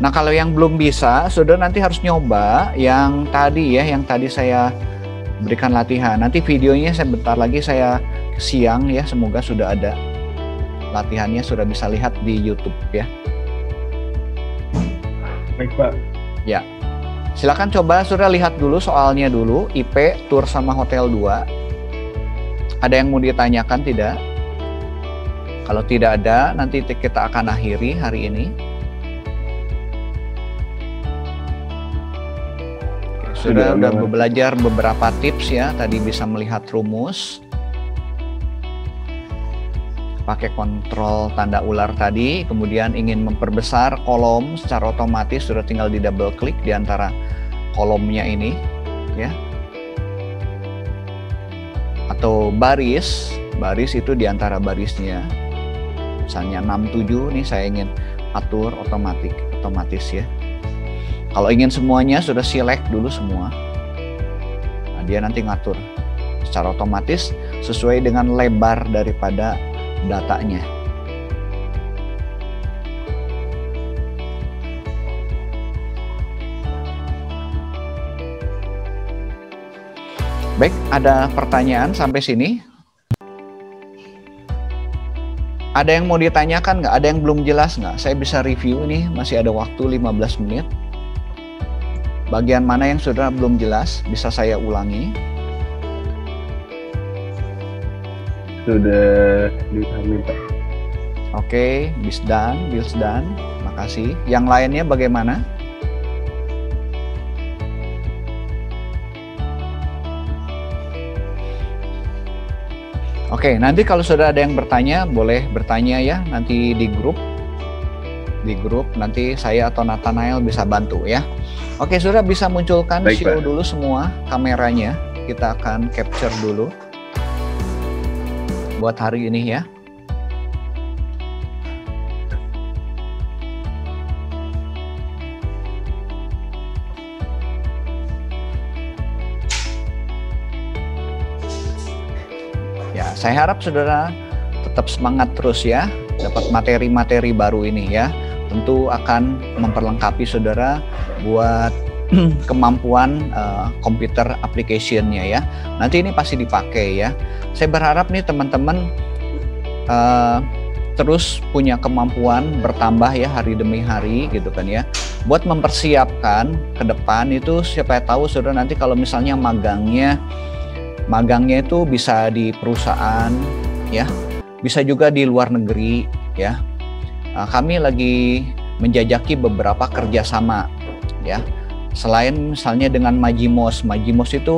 Nah kalau yang belum bisa, saudara nanti harus nyoba yang tadi ya, yang tadi saya berikan latihan. Nanti videonya sebentar lagi saya siang ya, semoga sudah ada latihannya, sudah bisa lihat di YouTube ya. Baik Pak. Ya, silakan coba saudara lihat dulu soalnya dulu, IP, tur sama hotel 2. Ada yang mau ditanyakan tidak? Kalau tidak ada, nanti kita akan akhiri hari ini. Oke, sudah belajar beberapa tips ya, tadi bisa melihat rumus. Pakai kontrol tanda ular tadi, kemudian ingin memperbesar kolom secara otomatis sudah tinggal di double klik di antara kolomnya ini ya, atau baris itu di antara barisnya, misalnya 67 nih saya ingin atur otomatis ya. Kalau ingin semuanya sudah select dulu semua, nah, dia nanti ngatur secara otomatis sesuai dengan lebar daripada datanya. Baik, ada pertanyaan sampai sini? Ada yang mau ditanyakan nggak? Ada yang belum jelas nggak? Saya bisa review ini, masih ada waktu 15 menit. Bagian mana yang saudara belum jelas, bisa saya ulangi. Sudah dipahami Pak. Oke, Bisdan, makasih. Yang lainnya bagaimana? Oke, nanti kalau sudah ada yang bertanya, boleh bertanya ya, nanti di grup. Nanti saya atau Nathanael bisa bantu ya. Oke, sudah bisa munculkan Baik, show Pak. dulu semua kameranya. Kita akan capture dulu buat hari ini ya. Ya, saya harap saudara tetap semangat terus ya, dapat materi-materi baru ini ya. Tentu akan memperlengkapi saudara buat kemampuan komputer application-nya ya. Nanti ini pasti dipakai ya. Saya berharap nih teman-teman terus punya kemampuan bertambah ya hari demi hari gitu kan ya. Buat mempersiapkan ke depan itu, siapa tahu saudara nanti kalau misalnya magangnya itu bisa di perusahaan ya, bisa juga di luar negeri ya. Kami lagi menjajaki beberapa kerjasama ya. Selain misalnya dengan Majimos itu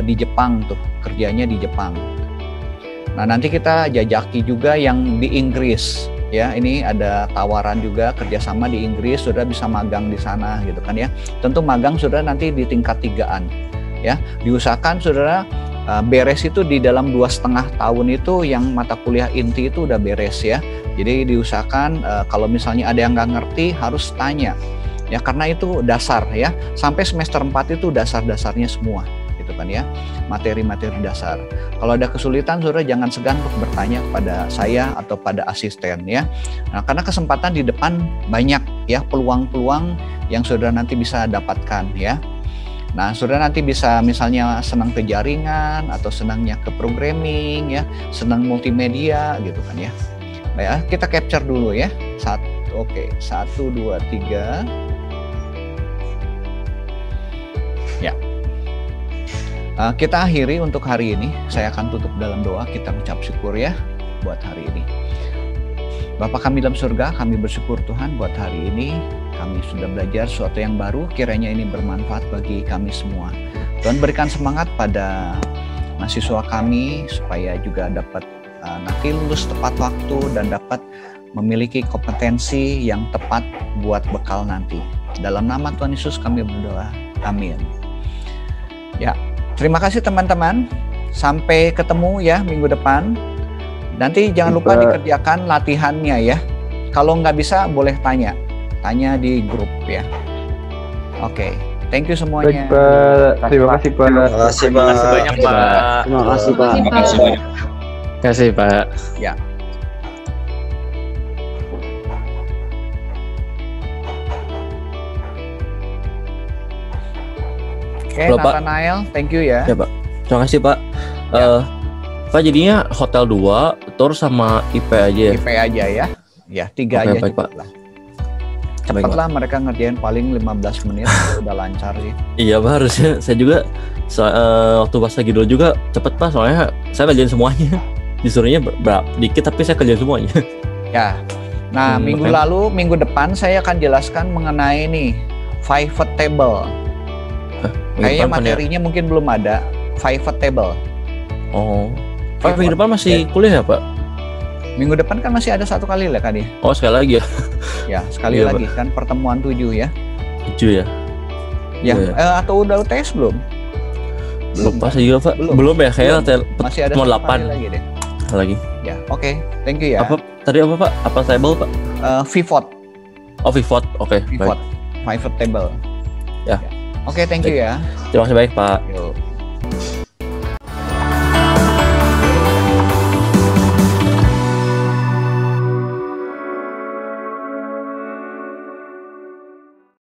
di Jepang tuh, kerjanya di Jepang. Nah, nanti kita jajaki juga yang di Inggris, ya. Ini ada tawaran juga kerjasama di Inggris, saudara bisa magang di sana gitu kan ya. Tentu magang saudara nanti di tingkat 3-an, ya. Diusahakan saudara beres itu di dalam 2,5 tahun itu yang mata kuliah inti itu udah beres ya. Jadi diusahakan kalau misalnya ada yang nggak ngerti harus tanya. Ya, karena itu dasar ya, sampai semester 4 itu dasar-dasarnya semua gitu kan ya, materi-materi dasar. Kalau ada kesulitan saudara jangan segan untuk bertanya kepada saya atau pada asisten ya. Nah, karena kesempatan di depan banyak ya, peluang-peluang yang saudara nanti bisa dapatkan ya. Nah, saudara nanti bisa misalnya senang ke jaringan atau senangnya ke programming ya, senang multimedia gitu kan ya. Baik, kita capture dulu ya. Oke, 1, 2, 3. Ya, kita akhiri untuk hari ini. Saya akan tutup dalam doa. Kita ucap syukur ya buat hari ini. Bapa kami dalam surga, kami bersyukur Tuhan buat hari ini. Kami sudah belajar sesuatu yang baru. Kiranya ini bermanfaat bagi kami semua. Tuhan berikan semangat pada mahasiswa kami supaya juga dapat nanti lulus tepat waktu dan dapat memiliki kompetensi yang tepat buat bekal nanti. Dalam nama Tuhan Yesus kami berdoa. Amin. Ya, terima kasih teman-teman. Sampai ketemu ya minggu depan. Nanti jangan lupa dikerjakan latihannya ya. Kalau nggak bisa boleh tanya di grup ya. Oke, thank you semuanya. Baik, Pak. Terima kasih, Pak. Terima kasih, Pak. Terima kasih banyak, Pak. Terima kasih, Pak. Terima kasih, Pak. Terima kasih Pak. Ya. Oke, Halo, Pak. Nathanael, thank you ya. Ya Pak, terima kasih Pak. Pak jadinya hotel 2, tour sama IP aja ya? IP aja ya. Ya, 3 Oke, aja baik, cukup Pak. lah. Baik, Cepet Pak. lah, mereka ngerjain paling 15 menit udah lancar sih. Iya Pak, harusnya saya juga waktu pas lagi dulu juga cepet Pak, soalnya saya kerjain semuanya. Disuruhnya dikit tapi saya kerjain semuanya. Ya. Nah, minggu makanya- lalu, minggu depan saya akan jelaskan mengenai nih pivot table. Kayaknya materinya mungkin belum ada. Pivot table. Oh. Pak minggu depan masih kuliah ya Pak? Minggu depan kan masih ada 1 kali lah kan ya. Oh sekali lagi ya? Ya, sekali Iya, lagi kan pertemuan 7 ya. 7 ya? Ya, Iya. atau udah UTS belum? Lupa saya juga Pak. Belum. Belum ya, kayaknya Masih ada mau 1 8 kali lagi deh. lagi. Ya, oke. Thank you ya. Apa tadi apa Pak? Apa table Pak? Pivot. Oh pivot, oke. Pivot. Baik. Pivot table. Ya. Oke, thank you ya. Terima kasih baik Pak. Yuk.